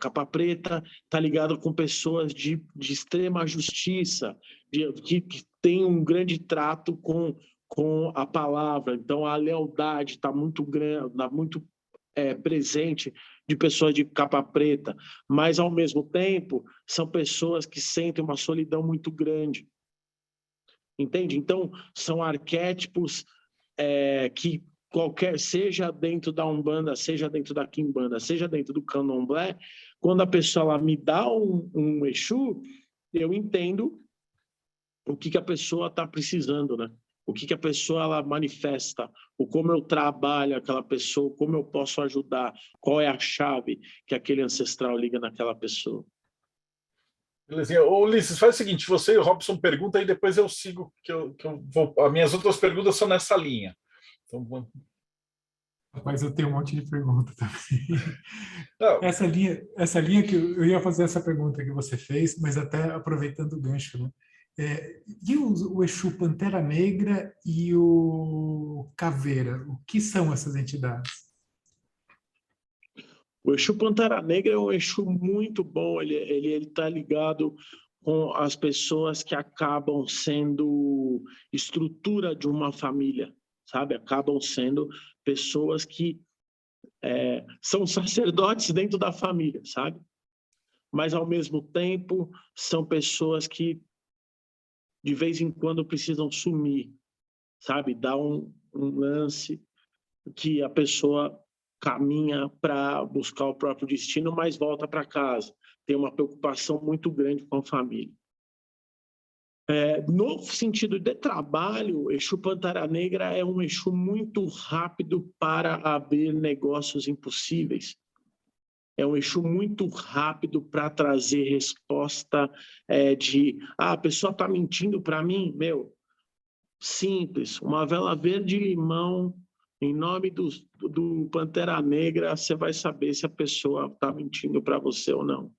S2: está ligado com pessoas de extrema justiça, que tem um grande trato com a palavra. Então, a lealdade está muito grande, muito presente de pessoas de capa preta, mas, ao mesmo tempo, são pessoas que sentem uma solidão muito grande. Entende? Então, são arquétipos que seja dentro da Umbanda, seja dentro da Quimbanda, seja dentro do Candomblé, quando a pessoa ela me dá um Exu, eu entendo o que a pessoa está precisando, né? O que a pessoa ela manifesta, como eu trabalho aquela pessoa, como eu posso ajudar, qual é a chave que aquele ancestral liga naquela pessoa.
S1: Belezinha. Ô, Ulisses, faz o seguinte, você e o Robson perguntam e depois eu sigo, que eu vou... As minhas outras perguntas são nessa linha. Então,
S4: Mas eu tenho um monte de pergunta também.
S1: não.
S4: Essa linha que eu ia fazer essa pergunta que você fez, mas até aproveitando o gancho, né? E o Exu Pantera Negra e o Caveira, o que são essas entidades?
S2: O Exu Pantera Negra é um Exu muito bom, ele está ligado com as pessoas que acabam sendo estrutura de uma família, sabe? Acabam sendo pessoas que são sacerdotes dentro da família, sabe? Mas, ao mesmo tempo, são pessoas que, de vez em quando, precisam sumir, sabe? Dá um lance que a pessoa caminha para buscar o próprio destino, mas volta para casa. Tem uma preocupação muito grande com a família. No sentido de trabalho, Exu Pantera Negra é um Exu muito rápido para abrir negócios impossíveis. É um Exu muito rápido para trazer resposta a pessoa está mentindo para mim? Simples, uma vela verde e limão, em nome do Pantera Negra, você vai saber se a pessoa está mentindo para você ou não.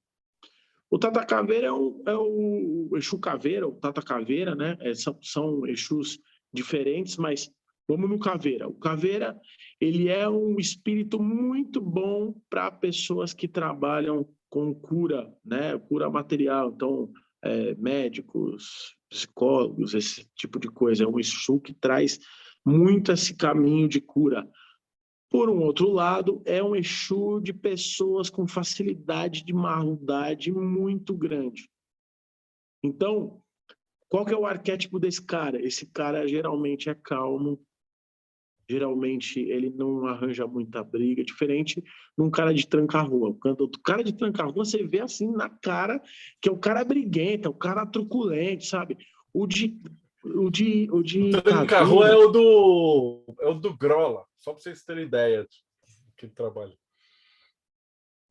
S2: O Tata Caveira é o Exu Caveira, o Tata Caveira, né? São Exus diferentes, mas vamos no Caveira. O Caveira, ele é um espírito muito bom para pessoas que trabalham com cura, né? Cura material, então médicos, psicólogos, esse tipo de coisa. É um Exu que traz muito esse caminho de cura. Por um outro lado, é um Exu de pessoas com facilidade de maldade muito grande. Então, qual que é o arquétipo desse cara? Esse cara geralmente é calmo, geralmente ele não arranja muita briga, diferente de um cara de tranca-rua. O cara de tranca-rua, você vê assim na cara que é o cara briguento, é o cara truculento, sabe? O
S1: Tranca-rua é o do Grola, só para vocês terem ideia que trabalho.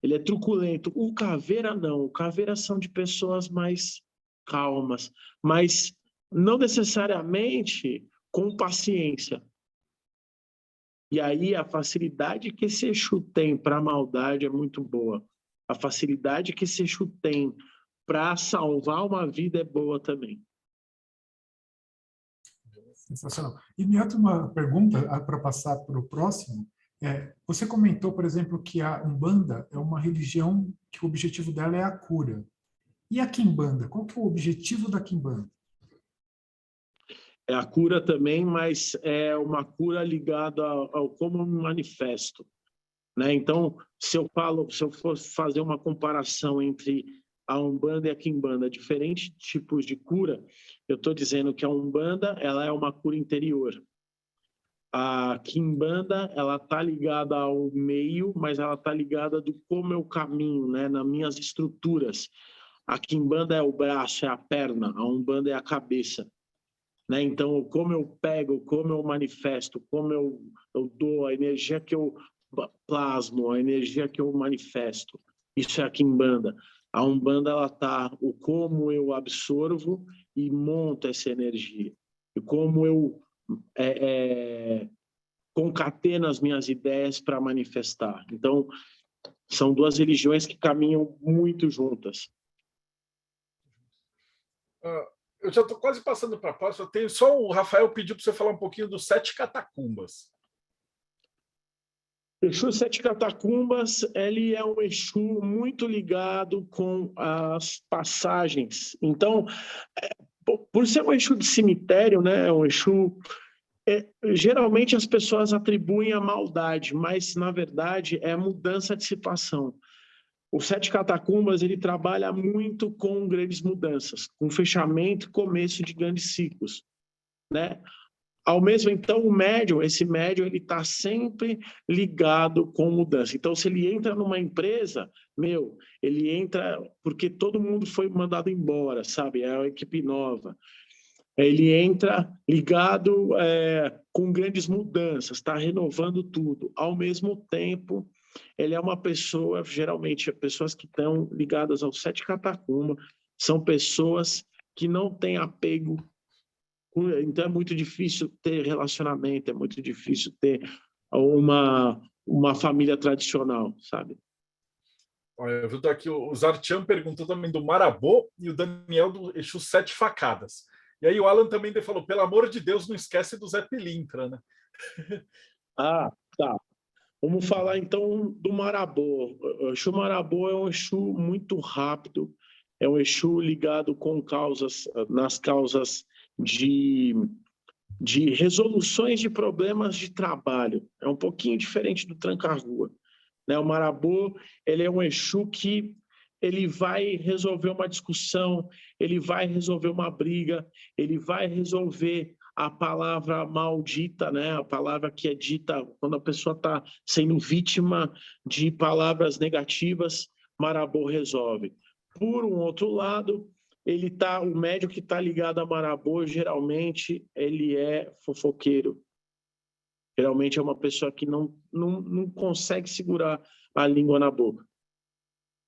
S2: ele é truculento. O caveira não, o caveira são de pessoas mais calmas, mas não necessariamente com paciência. E aí a facilidade que esse Exu tem para a maldade é muito boa. A facilidade que esse Exu tem para salvar uma vida é boa também.
S4: Sensacional. E minha última pergunta, para passar para o próximo, você comentou, por exemplo, que a Umbanda é uma religião que o objetivo dela é a cura. E a Quimbanda? Qual que é o objetivo da Quimbanda?
S2: É a cura também, mas é uma cura ligada ao como eu me manifesto, né? Então, se eu for fazer uma comparação entre a Umbanda e a Quimbanda, diferentes tipos de cura, eu estou dizendo que a Umbanda ela é uma cura interior. A Quimbanda ela está ligada ao meio, mas ela está ligada do como eu caminho, né? Nas minhas estruturas. A Quimbanda é o braço, é a perna, a Umbanda é a cabeça. Né? Então, como eu pego, como eu manifesto, como eu dou, a energia que eu plasmo, a energia que eu manifesto, isso é a Quimbanda. A Umbanda, ela tá o como eu absorvo e monto essa energia. E como eu concateno as minhas ideias para manifestar. Então, são duas religiões que caminham muito juntas.
S1: Eu já estou quase passando para a próxima. Tenho só o Rafael pediu para você falar um pouquinho dos 7 catacumbas.
S2: Exu Sete Catacumbas, ele é um Exu muito ligado com as passagens. Então, por ser um Exu de cemitério, né, um Exu, geralmente as pessoas atribuem a maldade, mas na verdade é mudança de situação. O Sete Catacumbas, ele trabalha muito com grandes mudanças, com fechamento e começo de grandes ciclos, né? Ao mesmo então, esse médium, ele está sempre ligado com mudança. Então, se ele entra numa empresa, ele entra porque todo mundo foi mandado embora, sabe? É uma equipe nova. Ele entra ligado com grandes mudanças, está renovando tudo. Ao mesmo tempo, ele é uma pessoa, geralmente, pessoas que estão ligadas ao Sete Catacumbas, são pessoas que não têm apego. Então é muito difícil ter relacionamento, é muito difícil ter uma família tradicional, sabe?
S1: Eu vi aqui, o Zartian perguntou também do Marabô e o Daniel do Exu Sete Facadas. E aí o Alan também falou, pelo amor de Deus, não esquece do Zé Pilintra, né?
S2: Ah, tá. Vamos falar então do Marabô. O Exu Marabô é um Exu muito rápido, é um Exu ligado nas causas de resoluções de problemas de trabalho. É um pouquinho diferente do tranca-rua, né? O Marabô, ele é um Exu que ele vai resolver uma discussão, ele vai resolver uma briga, ele vai resolver a palavra maldita, né? A palavra que é dita quando a pessoa está sendo vítima de palavras negativas, Marabô resolve. Por um outro lado, o médium que está ligado a Marabô, geralmente, ele é fofoqueiro. Geralmente é uma pessoa que não consegue segurar a língua na boca.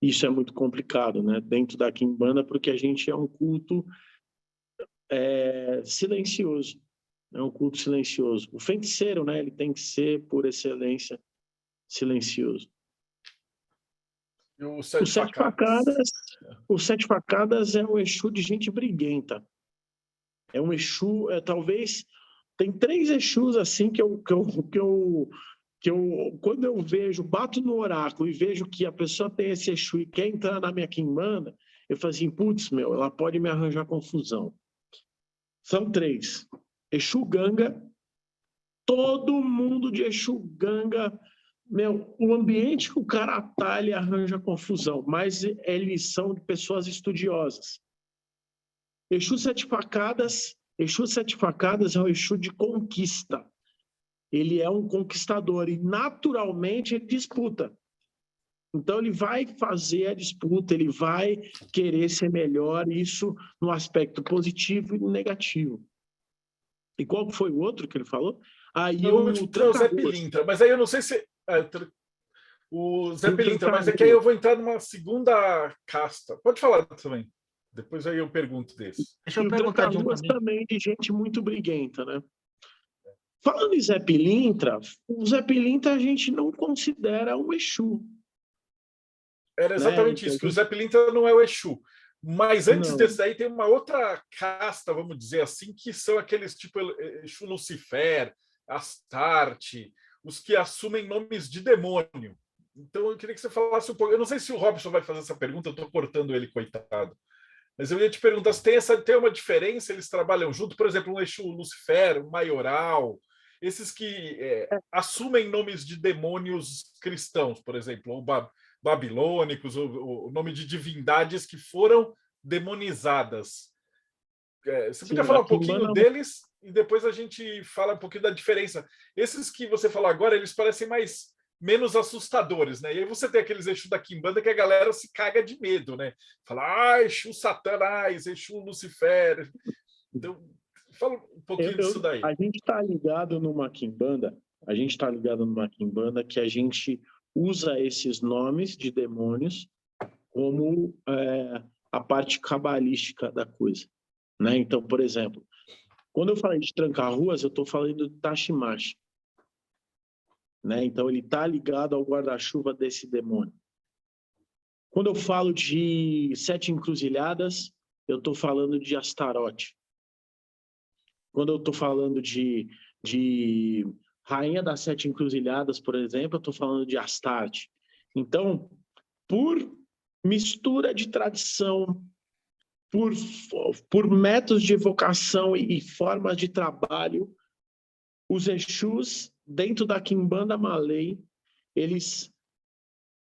S2: Isso é muito complicado, né? Dentro da Quimbanda, porque a gente é um culto silencioso. É um culto silencioso. O feiticeiro, né? Ele tem que ser, por excelência, silencioso.
S1: E o Sete
S2: Facadas? O Sete Facadas é um Exu de gente briguenta. É um Exu, talvez... Tem 3 Exus assim que eu quando eu bato no oráculo e vejo que a pessoa tem esse Exu e quer entrar na minha Quimbanda, eu falo assim, putz, ela pode me arranjar confusão. São 3. Exu Ganga, todo mundo de Exu Ganga, o ambiente que o cara tá, ele arranja confusão, mas eles são de pessoas estudiosas. Exu Sete Facadas é um Exu de conquista. Ele é um conquistador e, naturalmente, ele disputa. Então, ele vai fazer a disputa, ele vai querer ser melhor, isso no aspecto positivo e negativo. E qual foi o outro que ele falou? Aí
S1: o Zé Pilintra, mas aí eu não sei se... O Zé Pilintra, mas é que aí eu vou entrar numa segunda casta. Pode falar também. Depois aí eu pergunto desse.
S5: Deixa eu perguntar de um
S2: também de gente muito briguenta, né? Falando em Zé Pilintra, o Zé Pilintra a gente não considera um Exu.
S1: Era exatamente isso, que o Zé Pilintra não é o Exu. Mas antes desse daí tem uma outra casta, vamos dizer assim, que são aqueles tipo Exu Lucifer, Astarte, os que assumem nomes de demônio. Então eu queria que você falasse um pouco. Eu não sei se o Robson vai fazer essa pergunta, eu estou cortando ele, coitado. Mas eu ia te perguntar se tem uma diferença, eles trabalham junto, por exemplo, um Exu Lucifer, um Maioral, esses que assumem nomes de demônios cristãos, por exemplo, ou babilônicos, o nome de divindades que foram demonizadas. Você podia falar um pouquinho deles e depois a gente fala um pouquinho da diferença. Esses que você falou agora, eles parecem menos assustadores, né? E aí você tem aqueles Exu da Quimbanda que a galera se caga de medo, né? Fala, Exu Satanás, Exu Lucifer. Então, fala um pouquinho disso daí.
S2: A gente está ligado numa Quimbanda, que a gente usa esses nomes de demônios como a parte cabalística da coisa, né? Então, por exemplo, quando eu falei de tranca-ruas, eu estou falando do Tashimashi, né? Então, ele está ligado ao guarda-chuva desse demônio. Quando eu falo de 7 encruzilhadas, eu estou falando de Astarote. Quando eu estou falando de Rainha das 7 Encruzilhadas, por exemplo, eu estou falando de Astarte. Então, por mistura de tradição, por métodos de evocação e formas de trabalho, os Exus, dentro da Quimbanda Malay, eles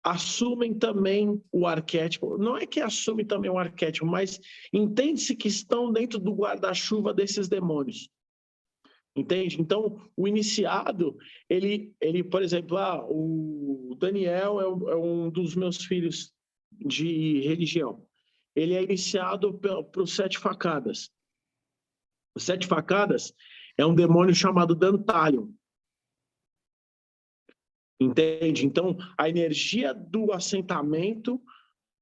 S2: assumem também o arquétipo. Não é que assumem também o arquétipo, mas entende-se que estão dentro do guarda-chuva desses demônios. Entende? Então, o iniciado, ele por exemplo, o Daniel é um dos meus filhos de religião. Ele é iniciado para os 7 facadas. Os 7 facadas é um demônio chamado Dantalion. Entende? Então, a energia do assentamento,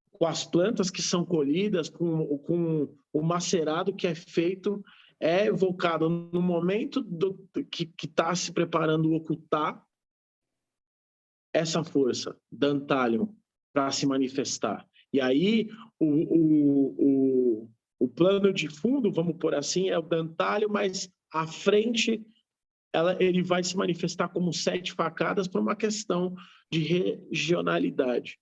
S2: com as plantas que são colhidas, com o macerado que é feito, é evocado no momento que está se preparando o ocultar essa força, Dantalion, para se manifestar. E aí, o plano de fundo, vamos por assim, é o Dantalion, mas à frente ele vai se manifestar como 7 facadas por uma questão de regionalidade.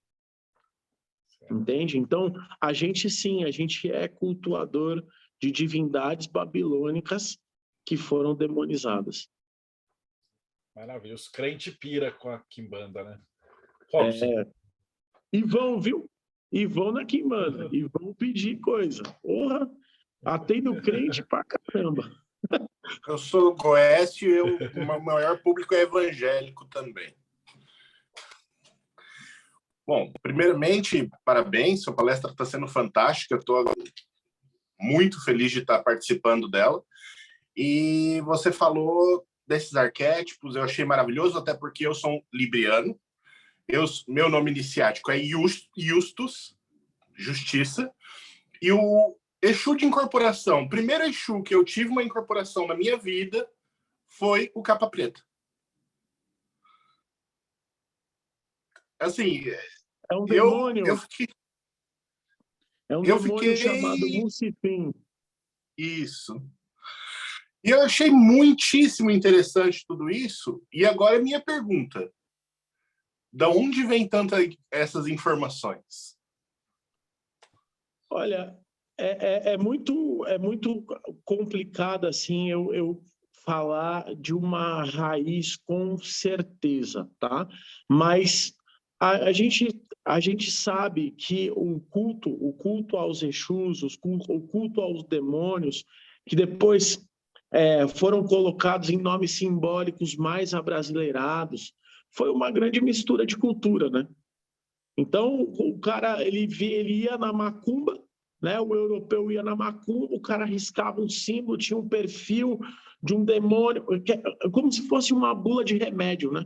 S2: Entende? Então, a gente é cultuador de divindades babilônicas que foram demonizadas.
S1: Maravilha. Os crentes pira com a Quimbanda, né?
S2: E vão, viu? E vão na Quimbanda. E vão pedir coisa. Porra! Atendo crente pra caramba.
S7: Eu sou do Oeste e o maior público é evangélico também. Bom, primeiramente, parabéns, sua palestra está sendo fantástica, eu estou muito feliz de estar participando dela. E você falou desses arquétipos, eu achei maravilhoso, até porque eu sou um libriano. Meu nome iniciático é Justus, Justiça, e o Exu de incorporação, o primeiro Exu que eu tive uma incorporação na minha vida foi o Capa Preta. Assim,
S2: é um demônio.
S7: É um
S2: demônio chamado Lucifim.
S7: Isso. E eu achei muitíssimo interessante tudo isso. E agora a minha pergunta. Da onde vem tantas essas informações?
S2: Olha, é muito complicado assim eu falar de uma raiz com certeza, tá? Mas a gente sabe que o culto aos Exus, o culto aos demônios, que depois foram colocados em nomes simbólicos mais abrasileirados, foi uma grande mistura de cultura, né? Então, o cara, ele ia na macumba, né? O europeu ia na macumba, o cara riscava um símbolo, tinha um perfil de um demônio, como se fosse uma bula de remédio, né?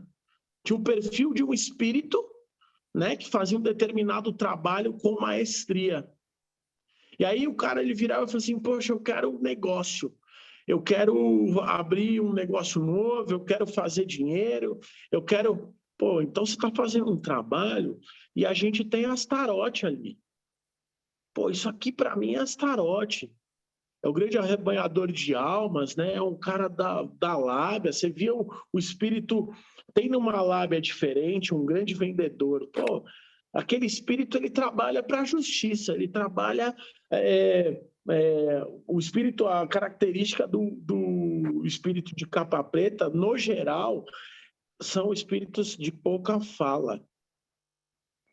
S2: Tinha um perfil de um espírito né, que fazia um determinado trabalho com maestria. E aí o cara, ele virava e falava assim, poxa, eu quero um negócio, eu quero abrir um negócio novo, eu quero fazer dinheiro, eu quero... Pô, então você está fazendo um trabalho e a gente tem Astarote ali. Pô, isso aqui para mim é Astarote. É o grande arrebanhador de almas, né? É um cara da lábia. Você via o espírito, tem numa lábia diferente, um grande vendedor. Pô, aquele espírito, ele trabalha para a justiça, ele trabalha... o espírito, a característica do espírito de capa preta, no geral, são espíritos de pouca fala.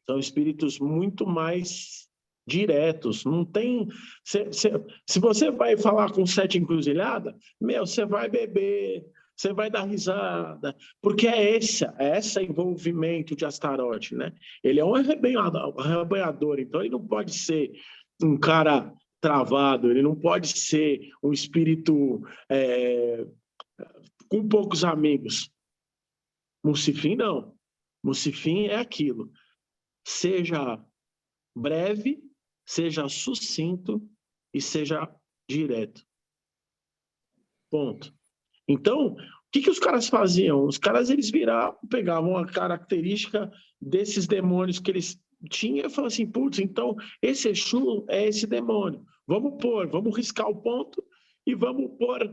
S2: São espíritos muito mais diretos. Não tem... Se você vai falar com 7 encruzilhada, você vai beber, você vai dar risada, porque é esse envolvimento de Astarote, né? Ele é um arrebanhador, então ele não pode ser um cara travado, ele não pode ser um espírito com poucos amigos. Mucifim, não. Mucifim é aquilo. Seja breve, seja sucinto e seja direto. Ponto. Então, o que os caras faziam? Os caras, eles pegavam a característica desses demônios que eles tinham e falavam assim, putz, então esse Exu é esse demônio. Vamos riscar o ponto e vamos pôr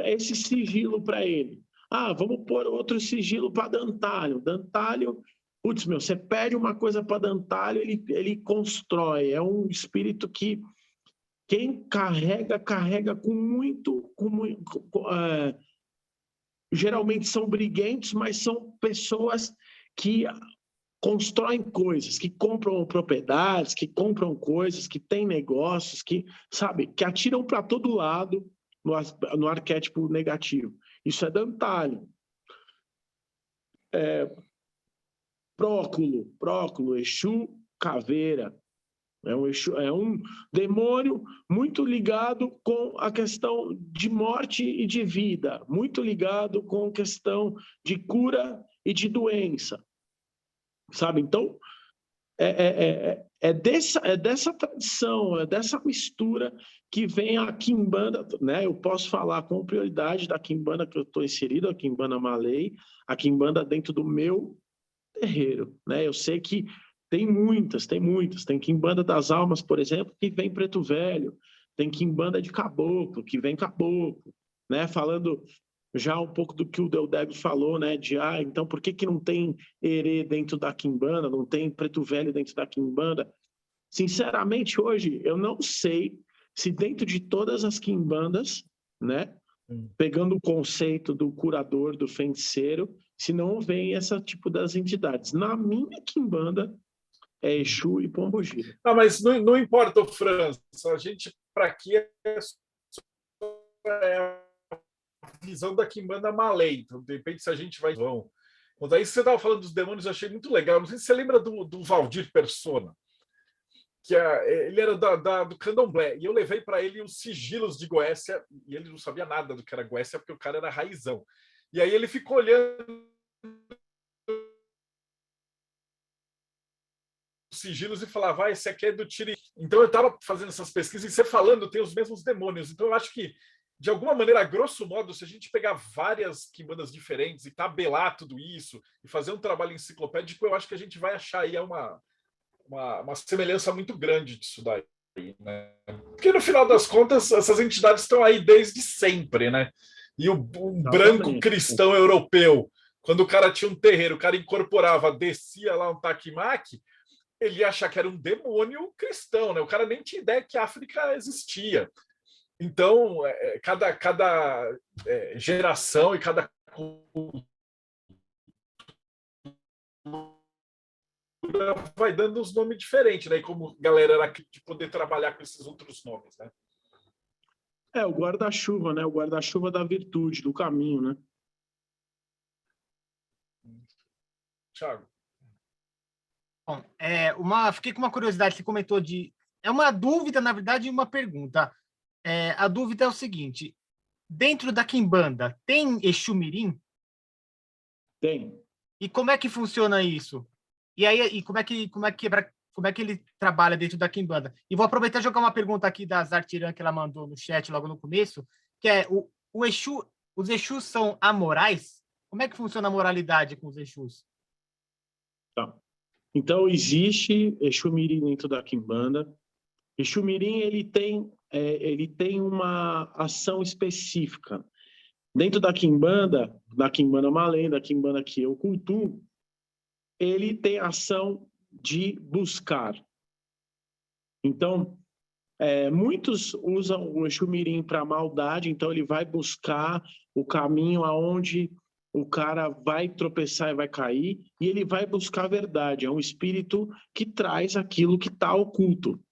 S2: esse sigilo para ele. Ah, vamos pôr outro sigilo para Dantalho. Dantalho, putz, você pede uma coisa para Dantalho, ele constrói. É um espírito que quem carrega com muito... geralmente são briguentos, mas são pessoas que constroem coisas, que compram propriedades, que compram coisas, que têm negócios, que, sabe, que atiram para todo lado no arquétipo negativo. Isso é Dantalho. Próculo, Exu, caveira. É um demônio muito ligado com a questão de morte e de vida, muito ligado com a questão de cura e de doença, sabe? Então, é dessa tradição, é dessa mistura que vem a Quimbanda, né? Eu posso falar com prioridade da Quimbanda que eu estou inserido, a Quimbanda Malay, a Quimbanda dentro do meu terreiro, né? Eu sei que tem muitas. Tem Quimbanda das Almas, por exemplo, que vem Preto Velho. Tem Quimbanda de Caboclo, que vem Caboclo, né? Falando já um pouco do que o Deldébio falou, né? Então por que não tem Herê dentro da Quimbanda, não tem Preto Velho dentro da Quimbanda? Sinceramente, hoje, eu não sei se dentro de todas as Quimbandas, né? Pegando o conceito do curador, do feiticeiro, se não vem esse tipo das entidades. Na minha Quimbanda, é Exu e Pombogira.
S1: Não, mas não importa, França. A gente, para aqui, é a visão da Quimbanda Malay. Então, de repente, se a gente vai... Mas aí você estava falando dos demônios, eu achei muito legal. Não sei se você lembra do Valdir Persona, que ele era do Candomblé, e eu levei para ele os sigilos de Goécia, e ele não sabia nada do que era Goécia, porque o cara era raizão. E aí ele ficou olhando sigilos e falava, esse aqui é do Tiri. Então eu estava fazendo essas pesquisas e você falando tem os mesmos demônios. Então eu acho que, de alguma maneira, a grosso modo, se a gente pegar várias quimbandas diferentes e tabelar tudo isso e fazer um trabalho enciclopédico, eu acho que a gente vai achar aí uma semelhança muito grande disso daí, né? Porque no final das contas, essas entidades estão aí desde sempre, né? E o branco cristão europeu, quando o cara tinha um terreiro, o cara incorporava, descia lá um taquimaque, ele ia achar que era um demônio cristão, né? O cara nem tinha ideia que a África existia. Então, cada geração e cada vai dando uns nomes diferentes, né? E como a galera era de poder trabalhar com esses outros nomes, né?
S2: O guarda-chuva, né? O guarda-chuva da virtude, do caminho, né?
S1: Thiago.
S5: Bom, fiquei com uma curiosidade, você comentou é uma dúvida, na verdade, e uma pergunta. A dúvida é o seguinte, dentro da Quimbanda, tem Exu Mirim?
S2: Tem.
S5: E como é que funciona isso? E aí, e como é que ele trabalha dentro da Quimbanda? E vou aproveitar e jogar uma pergunta aqui da Zartiran que ela mandou no chat logo no começo, que é o Exu, os Exus são amorais? Como é que funciona a moralidade com os Exus?
S2: Tá. Então, existe Exu Mirim dentro da Quimbanda. Exu Mirim, ele tem uma ação específica. Dentro da Quimbanda Malém, da Quimbanda que eu cultuo, ele tem ação de buscar. Então, muitos usam o Exu Mirim para maldade, então ele vai buscar o caminho aonde o cara vai tropeçar e vai cair, e ele vai buscar a verdade. É um espírito que traz aquilo que está oculto.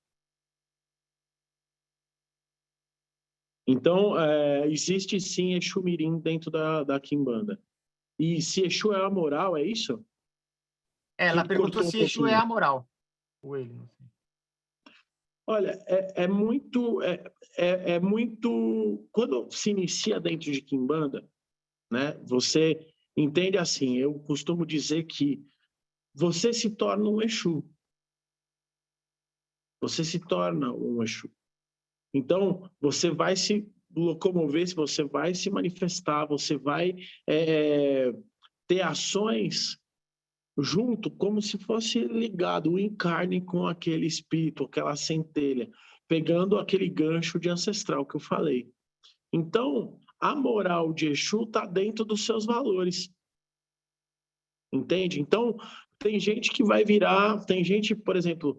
S2: Então, existe sim Exu Mirim dentro da Quimbanda. E se Exu é amoral, é isso?
S5: Ela perguntou se Exu é amoral. Ou ele, não sei.
S2: Olha, é muito... Quando se inicia dentro de Quimbanda, né, você entende assim, eu costumo dizer que você se torna um Exu. Você se torna um Exu. Então, você vai se locomover, você vai se manifestar, você vai ter ações junto, como se fosse ligado, o encarne com aquele espírito, aquela centelha, pegando aquele gancho de ancestral que eu falei. Então, a moral de Exu está dentro dos seus valores. Entende? Então, tem gente que vai virar, tem gente, por exemplo,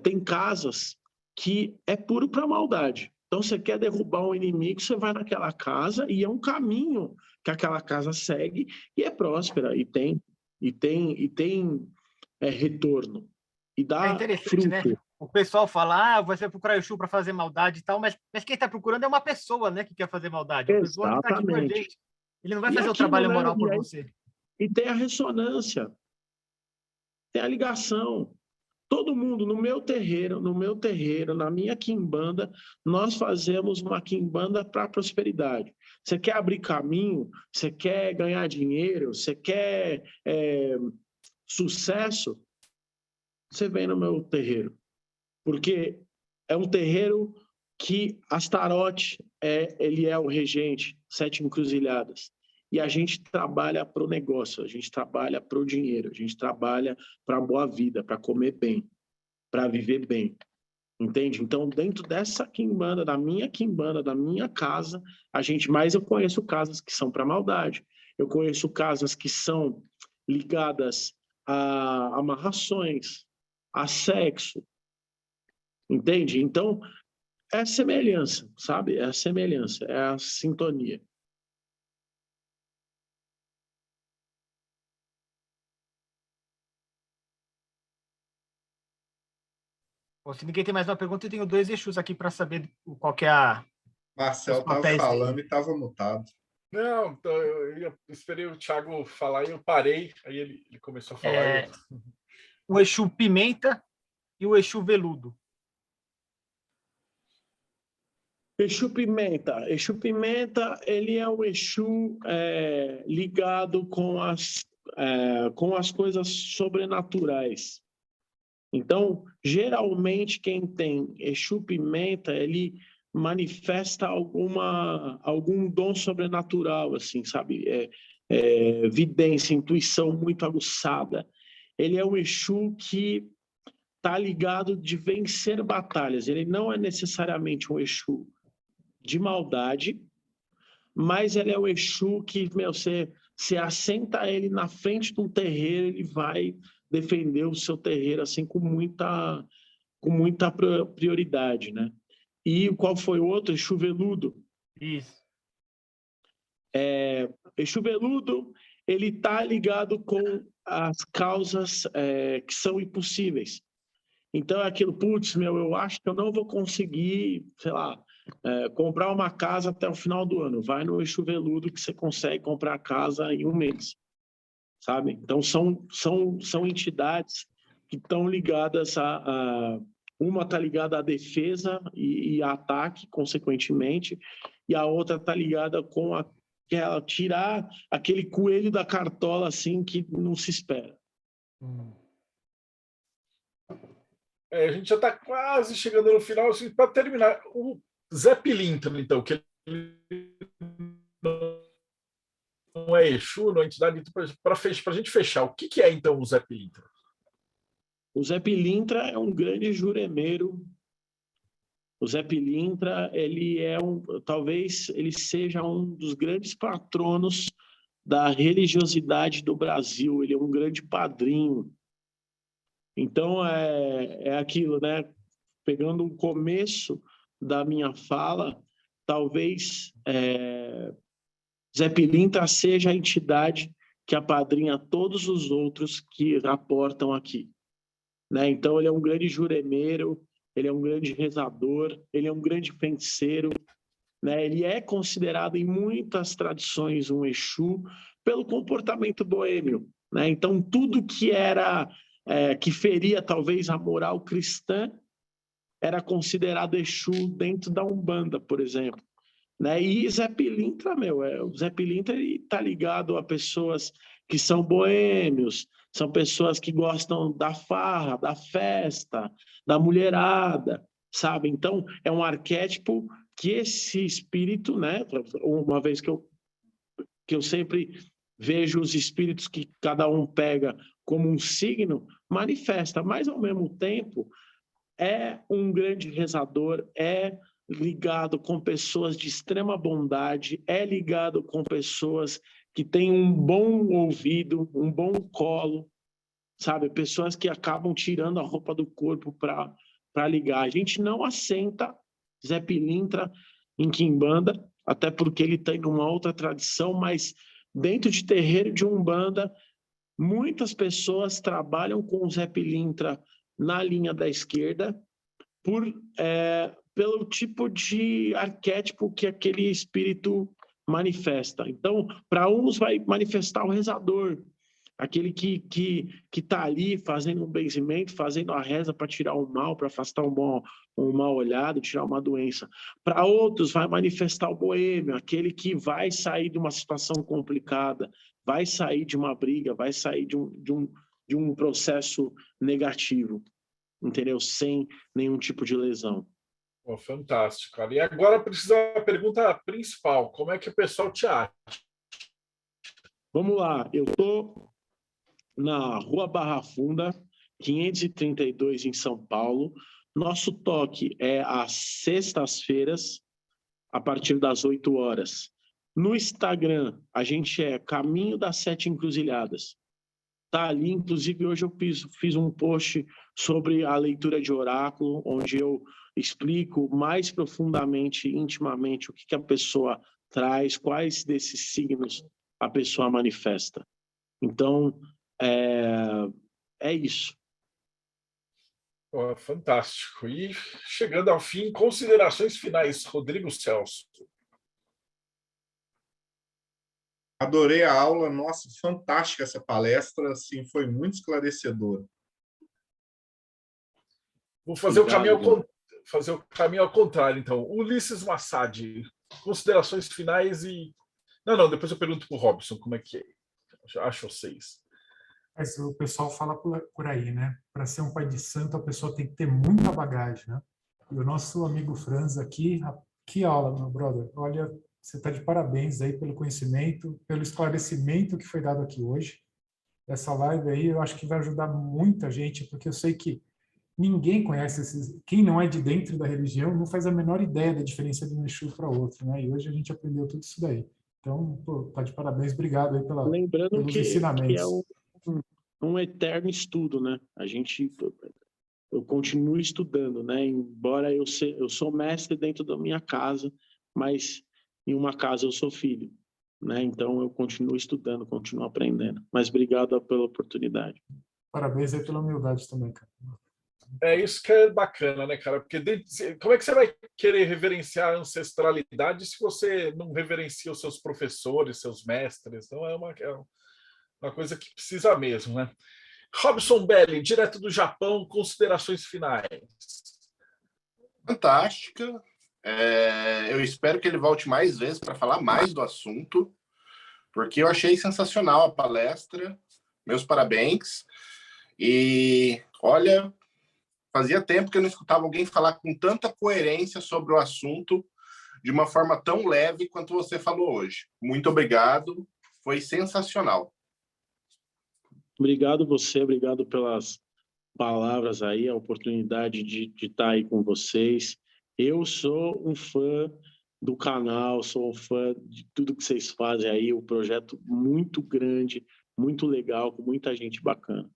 S2: tem casas que é puro para maldade. Então, você quer derrubar um inimigo, você vai naquela casa e é um caminho que aquela casa segue e é próspera e tem retorno e dá
S5: interessante,
S2: fruto.
S5: né? O pessoal fala, você vai procurar Exu para fazer maldade e tal, mas quem está procurando é uma pessoa, né, que quer fazer maldade. Uma pessoa que está aqui com a gente. Ele não vai fazer o trabalho moral por você.
S2: E tem a ressonância, tem a ligação. Todo mundo no meu terreiro, na minha quimbanda, nós fazemos uma quimbanda para prosperidade. Você quer abrir caminho, você quer ganhar dinheiro, você quer sucesso, você vem no meu terreiro. Porque é um terreiro que Astarote ele é o regente, 7 encruzilhadas. E a gente trabalha para o negócio, a gente trabalha para o dinheiro, a gente trabalha para a boa vida, para comer bem, para viver bem. Entende? Então, dentro dessa quimbanda, da minha casa, mas eu conheço casas que são para maldade. Eu conheço casas que são ligadas a amarrações, a sexo. Entende? Então, é a semelhança, sabe? É a semelhança, é a sintonia.
S5: Bom, se ninguém tem mais uma pergunta, eu tenho 2 Exus aqui para saber qual que é a...
S3: Marcelo estava falando e estava mutado.
S1: Não, eu esperei o Thiago falar e eu parei, aí ele começou a falar.
S5: O Exu Pimenta e o Exu Veludo.
S2: Exu Pimenta, ele é um Exu ligado com as coisas sobrenaturais. Então, geralmente, quem tem Exu Pimenta, ele manifesta algum dom sobrenatural, assim, sabe? Vidência, intuição muito aguçada. Ele é um Exu que está ligado de vencer batalhas. Ele não é necessariamente um Exu de maldade, mas ele é um Exu que, você assenta ele na frente de um terreiro, ele vai defender o seu terreiro assim com muita prioridade, né? E qual foi o outro? Exu Veludo.
S5: Isso.
S2: Exu Veludo, ele está ligado com as causas que são impossíveis. Então é aquilo, eu acho que eu não vou conseguir, sei lá, comprar uma casa até o final do ano. Vai no Exu Veludo que você consegue comprar a casa em um mês. Sabe? Então, são entidades que estão ligadas uma está ligada à defesa e ataque, consequentemente, e a outra está ligada com tirar aquele coelho da cartola assim que não se espera.
S1: A gente já está quase chegando no final. Assim, para terminar, o Zé Pilintra, então, que ele não é Exu, não é entidade, para a gente fechar, o que é, então, o Zé Pilintra?
S2: O Zé Pilintra é um grande juremeiro. O Zé Pilintra, talvez ele seja um dos grandes patronos da religiosidade do Brasil. Ele é um grande padrinho. Então, é aquilo, né? Pegando o começo da minha fala, talvez Zé Pilintra seja a entidade que apadrinha todos os outros que raportam aqui, né? Então, ele é um grande juremeiro, ele é um grande rezador, ele é um grande penseiro, né? Ele é considerado em muitas tradições um Exu pelo comportamento boêmio, né? Então, tudo que que feria talvez a moral cristã era considerado Exu dentro da Umbanda, por exemplo, né? E Zé Pilintra, o Zé Pilintra está ligado a pessoas que são boêmios, são pessoas que gostam da farra, da festa, da mulherada, sabe? Então, é um arquétipo que esse espírito, né? Uma vez que eu sempre vejo os espíritos que cada um pega como um signo, manifesta, mas ao mesmo tempo é um grande rezador, é ligado com pessoas de extrema bondade, é ligado com pessoas que têm um bom ouvido, um bom colo, sabe? Pessoas que acabam tirando a roupa do corpo para ligar. A gente não assenta Zé Pilintra em quimbanda, até porque ele tem uma outra tradição, mas dentro de terreiro de Umbanda, muitas pessoas trabalham com o Zé Pilintra na linha da esquerda pelo tipo de arquétipo que aquele espírito manifesta. Então, para uns vai manifestar o rezador, aquele que está ali fazendo um benzimento, fazendo a reza para tirar o mal, para afastar um mal olhado, tirar uma doença. Para outros vai manifestar o boêmio, aquele que vai sair de uma situação complicada, vai sair de uma briga, vai sair de um processo negativo, entendeu? Sem nenhum tipo de lesão.
S1: Oh, fantástico, cara. E agora precisa a pergunta principal: como é que o pessoal te acha?
S2: Vamos lá, eu estou na Rua Barra Funda, 532, em São Paulo. Nosso toque é às sextas-feiras, a partir das 8 horas. No Instagram, a gente é Caminho das Sete Encruzilhadas. Tá ali, inclusive hoje eu fiz um post sobre a leitura de oráculo, onde eu explico mais profundamente, intimamente, o que a pessoa traz, quais desses signos a pessoa manifesta. Então, é isso.
S1: Oh, fantástico. E chegando ao fim, considerações finais, Rodrigo Celso.
S3: Adorei a aula, nossa, fantástica essa palestra, assim, foi muito esclarecedora.
S1: Vou fazer o caminho ao contrário, então. Ulisses Massad, considerações finais e... Não, depois eu pergunto para o Robson como é que acha vocês.
S4: Mas o pessoal fala por aí, né? Para ser um pai de santo, a pessoa tem que ter muita bagagem, né? E o nosso amigo Franz aqui, que aula, meu brother. Olha, você está de parabéns aí pelo conhecimento, pelo esclarecimento que foi dado aqui hoje. Essa live aí, eu acho que vai ajudar muita gente, porque eu sei que ninguém conhece quem não é de dentro da religião não faz a menor ideia da diferença de um Exu para outro, né? E hoje a gente aprendeu tudo isso daí. Então, tá de parabéns, obrigado aí pelos ensinamentos.
S2: Que é um eterno estudo, né? Eu continuo estudando, né? Embora eu sou mestre dentro da minha casa, mas em uma casa eu sou filho, né? Então eu continuo estudando, continuo aprendendo. Mas obrigado pela oportunidade.
S4: Parabéns aí pela humildade também, cara.
S1: É isso que é bacana, né, cara? Porque como é que você vai querer reverenciar a ancestralidade se você não reverencia os seus professores, seus mestres? Então é uma coisa que precisa mesmo, né? Robson Belli, direto do Japão, considerações finais.
S7: Fantástica. Eu espero que ele volte mais vezes para falar mais do assunto, porque eu achei sensacional a palestra. Meus parabéns. E, olha, Fazia tempo que eu não escutava alguém falar com tanta coerência sobre o assunto, de uma forma tão leve quanto você falou hoje. Muito obrigado, foi sensacional.
S2: Obrigado você, obrigado pelas palavras aí, a oportunidade de estar aí com vocês. Eu sou um fã do canal, sou um fã de tudo que vocês fazem aí, um projeto muito grande, muito legal, com muita gente bacana.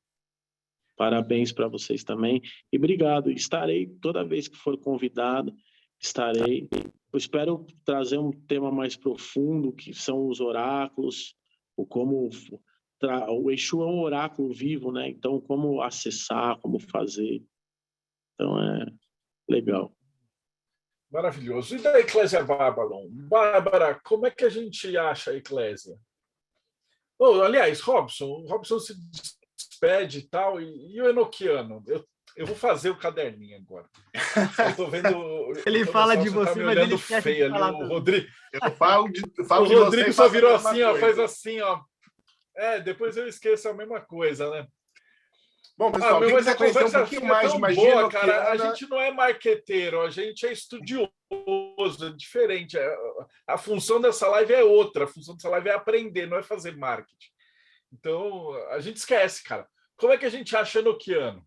S2: Parabéns para vocês também. E obrigado. Estarei, toda vez que for convidado, estarei. Eu espero trazer um tema mais profundo, que são os oráculos, o como... O Exu é um oráculo vivo, né? Então, como acessar, como fazer. Então, é legal.
S1: Maravilhoso. E da Eclésia Babylon? Bárbara, como é que a gente acha a Eclésia? Oh, aliás, o Robson se despede e tal, e o Enoquiano? Eu vou fazer o caderninho agora. Eu estou vendo...
S5: Ele fala de você,
S1: tá
S5: mas ele esquece de falar
S1: ali, o Rodrigo.
S7: Eu falo de
S1: o Rodrigo só virou assim, ó,
S7: coisa.
S1: faz assim, ó. Depois eu esqueço a mesma coisa, né?
S7: Bom, pessoal, quem
S1: mas a
S7: quiser conhecer
S1: conversa
S7: um pouquinho mais de magia
S1: boa,
S7: enoquiana...
S1: cara. A gente não é marqueteiro, a gente é estudioso, é diferente. A função dessa live é outra, a função dessa live é aprender, não é fazer marketing. Então, a gente esquece, cara. Como é que a gente acha enoquiano?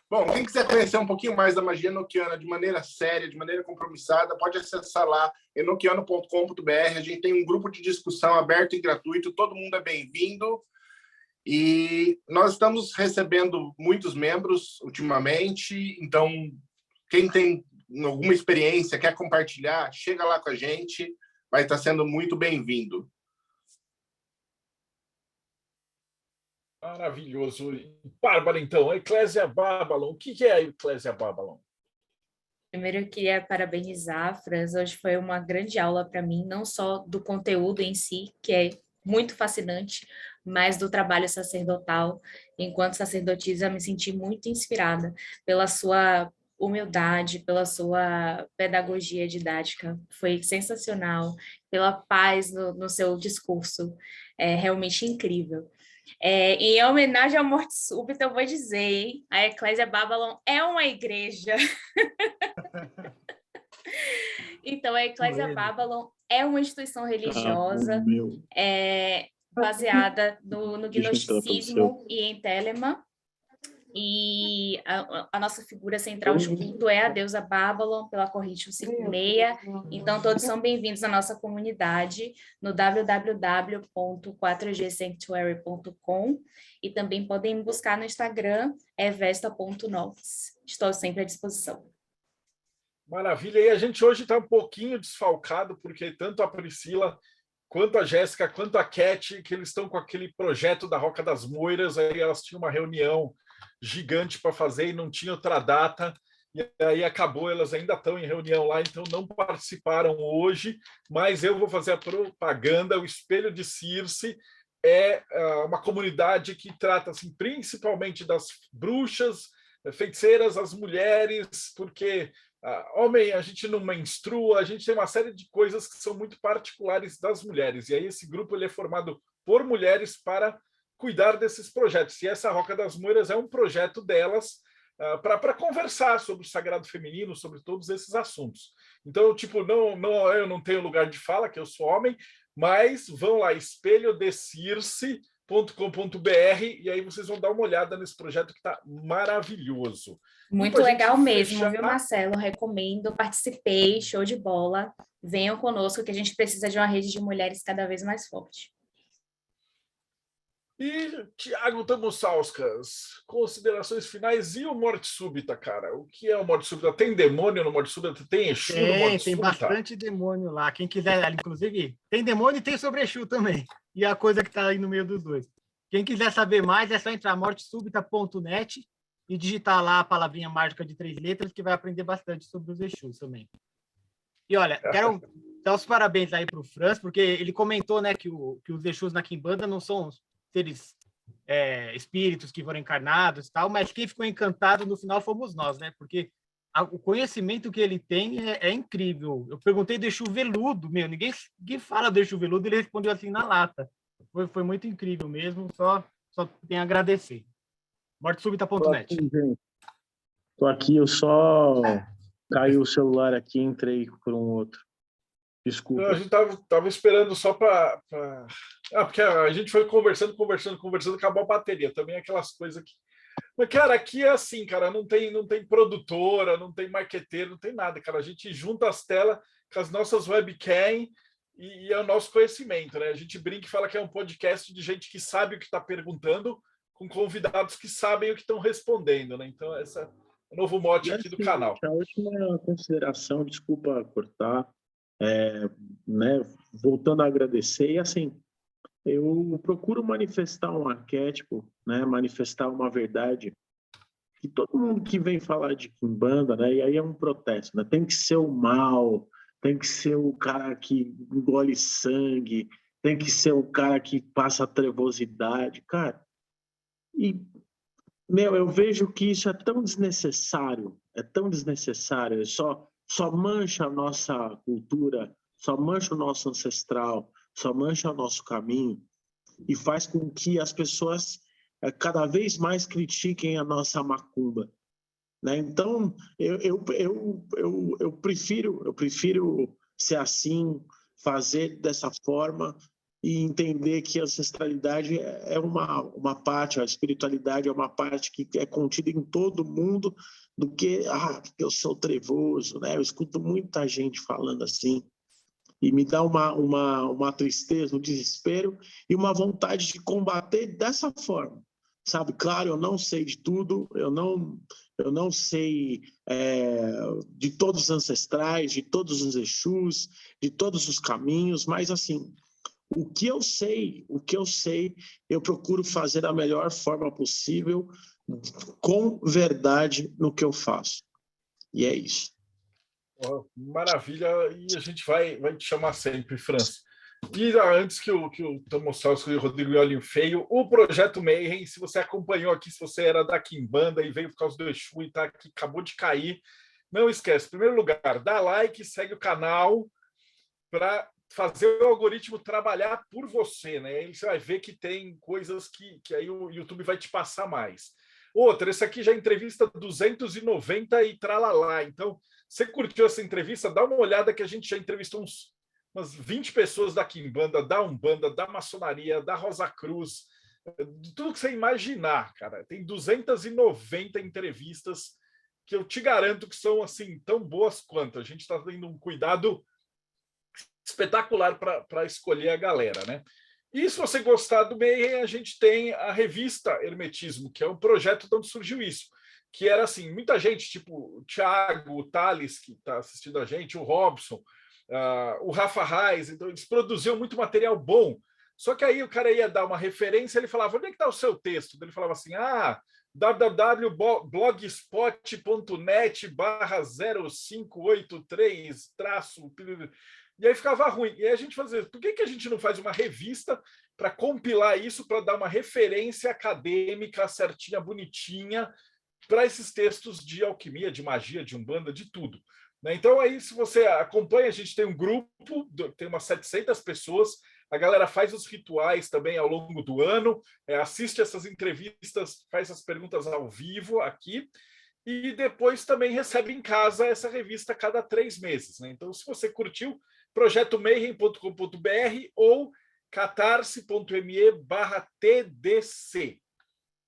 S7: Bom, quem quiser conhecer um pouquinho mais da magia enoquiana de maneira séria, de maneira compromissada, pode acessar lá, enoquiano.com.br. A gente tem um grupo de discussão aberto e gratuito, todo mundo é bem-vindo. E nós estamos recebendo muitos membros ultimamente, então quem tem alguma experiência, quer compartilhar, chega lá com a gente, vai estar sendo muito bem-vindo.
S1: Maravilhoso. Bárbara, então, a Eclésia Babylon. O que é a Eclésia Babylon?
S6: Primeiro, eu queria parabenizar a Franz. Hoje foi uma grande aula para mim, não só do conteúdo em si, que é muito fascinante, mas do trabalho sacerdotal. Enquanto sacerdotisa, eu me senti muito inspirada pela sua humildade, pela sua pedagogia didática. Foi sensacional, pela paz no seu discurso. É realmente incrível. Em homenagem à morte súbita, eu vou dizer, hein? A Eclésia Babylon é uma igreja. Então, a Eclésia Babylon é uma instituição religiosa baseada no gnosticismo e em Telemann. E a nossa figura central de culto é a deusa Babylon, pela corrente 156. Então, todos são bem-vindos à nossa comunidade no www.4gsanctuary.com e também podem me buscar no Instagram, vesta.noves. Estou sempre à disposição.
S1: Maravilha. E a gente hoje está um pouquinho desfalcado, porque tanto a Priscila quanto a Jéssica, quanto a Cat, que eles estão com aquele projeto da Roca das Moiras, aí elas tinham uma reunião gigante para fazer e não tinha outra data, e aí acabou, elas ainda estão em reunião lá, então não participaram hoje, mas eu vou fazer a propaganda. O Espelho de Circe é uma comunidade que trata assim, principalmente das bruxas, feiticeiras, as mulheres, porque homem a gente não menstrua, a gente tem uma série de coisas que são muito particulares das mulheres, e aí esse grupo ele é formado por mulheres para cuidar desses projetos, e essa Roca das Moiras é um projeto delas para conversar sobre o sagrado feminino, sobre todos esses assuntos. Então, tipo, eu não tenho lugar de fala, que eu sou homem, mas vão lá, espelhodecirce.com.br, e aí vocês vão dar uma olhada nesse projeto que está maravilhoso.
S6: Muito legal mesmo, viu, Marcelo? Recomendo, participei, show de bola. Venham conosco, que a gente precisa de uma rede de mulheres cada vez mais forte.
S1: E, Tiago Tamussauskas, considerações finais e o Morte Súbita, cara? O que é o Morte Súbita? Tem demônio no Morte Súbita? Tem Exu no Morte Súbita?
S5: Tem bastante demônio lá. Quem quiser, inclusive, tem demônio e tem sobre Exu também. E a coisa que está aí no meio dos dois. Quem quiser saber mais, é só entrar mortesúbita.net e digitar lá a palavrinha mágica de 3 letras, que vai aprender bastante sobre os Exus também. E olha, quero dar os parabéns aí para o Franz, porque ele comentou, né, que os Exus na Quimbanda não são seres espíritos que foram encarnados e tal, mas quem ficou encantado no final fomos nós, né? Porque o conhecimento que ele tem é incrível. Eu perguntei do Exu Veludo, ninguém fala do Exu Veludo, ele respondeu assim na lata. Foi muito incrível mesmo, só tenho a agradecer. Mortesúbita.net.
S2: Tô aqui, eu só caiu o celular aqui e entrei por um outro.
S1: Não,
S2: Desculpa.
S1: a gente tava esperando só para. Porque a gente foi conversando, acabou a bateria. Também aquelas coisas que. Mas, cara, aqui é assim, cara, não tem produtora, não tem marqueteiro, não tem nada, cara. A gente junta as telas com as nossas webcam e é o nosso conhecimento, né? A gente brinca e fala que é um podcast de gente que sabe o que está perguntando, com convidados que sabem o que estão respondendo, né? Então, esse é o novo mote
S2: E
S1: aqui do
S2: assim,
S1: canal.
S2: a última consideração, desculpa cortar, né, voltando a agradecer, e assim, eu procuro manifestar um arquétipo, né, manifestar uma verdade, que todo mundo que vem falar de Quimbanda, né, e aí é um protesto, né, tem que ser o mal, tem que ser o cara que engole sangue, tem que ser o cara que passa trevosidade, cara, e eu vejo que isso é tão desnecessário, só mancha a nossa cultura, só mancha o nosso ancestral, só mancha o nosso caminho e faz com que as pessoas cada vez mais critiquem a nossa macumba, né? Então, eu prefiro ser assim, fazer dessa forma e entender que a ancestralidade é uma parte, a espiritualidade é uma parte que é contida em todo mundo, do que, eu sou trevoso, né? Eu escuto muita gente falando assim, e me dá uma tristeza, um desespero e uma vontade de combater dessa forma, sabe? Claro, eu não sei de tudo, eu não sei de todos os ancestrais, de todos os Exus, de todos os caminhos, mas assim, o que eu sei, eu procuro fazer da melhor forma possível, com verdade no que eu faço. E é isso.
S1: Maravilha, e a gente vai te chamar sempre, França. E antes que o Thomas Salso e o Rodrigo olhem feio, o Projeto Mayhem, se você acompanhou aqui, se você era da Quimbanda e veio por causa do Exu e tá aqui, acabou de cair, não esquece, em primeiro lugar, dá like, segue o canal para fazer o algoritmo trabalhar por você, né? Aí você vai ver que tem coisas que aí o YouTube vai te passar mais. Outra, esse aqui já é entrevista 290 e tralalá. Então, você curtiu essa entrevista? Dá uma olhada que a gente já entrevistou umas 20 pessoas da Quimbanda, da Umbanda, da Maçonaria, da Rosa Cruz, de tudo que você imaginar, cara. Tem 290 entrevistas que eu te garanto que são assim tão boas quanto. A gente está tendo um cuidado espetacular para escolher a galera, né? E se você gostar do Mayhem, a gente tem a revista Hermetismo, que é um projeto de onde surgiu isso, que era assim, muita gente, tipo o Thiago, o Thales, que está assistindo a gente, o Robson, o Rafa Reis, então eles produziam muito material bom, só que aí o cara ia dar uma referência, ele falava, onde é que está o seu texto? Ele falava assim, www.blogspot.net/0583- e aí ficava ruim. E aí a gente fazia, por que a gente não faz uma revista para compilar isso, para dar uma referência acadêmica certinha, bonitinha, para esses textos de alquimia, de magia, de umbanda, de tudo. Né? Então, aí, se você acompanha, a gente tem um grupo, tem umas 700 pessoas, a galera faz os rituais também ao longo do ano, assiste essas entrevistas, faz as perguntas ao vivo aqui, e depois também recebe em casa essa revista a cada 3 meses. Né? Então, se você curtiu, projetomayhem.com.br ou catarse.me/TDC.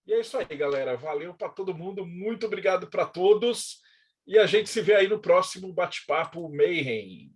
S1: E é isso aí, galera. Valeu para todo mundo. Muito obrigado para todos. E a gente se vê aí no próximo Bate-Papo Mayhem.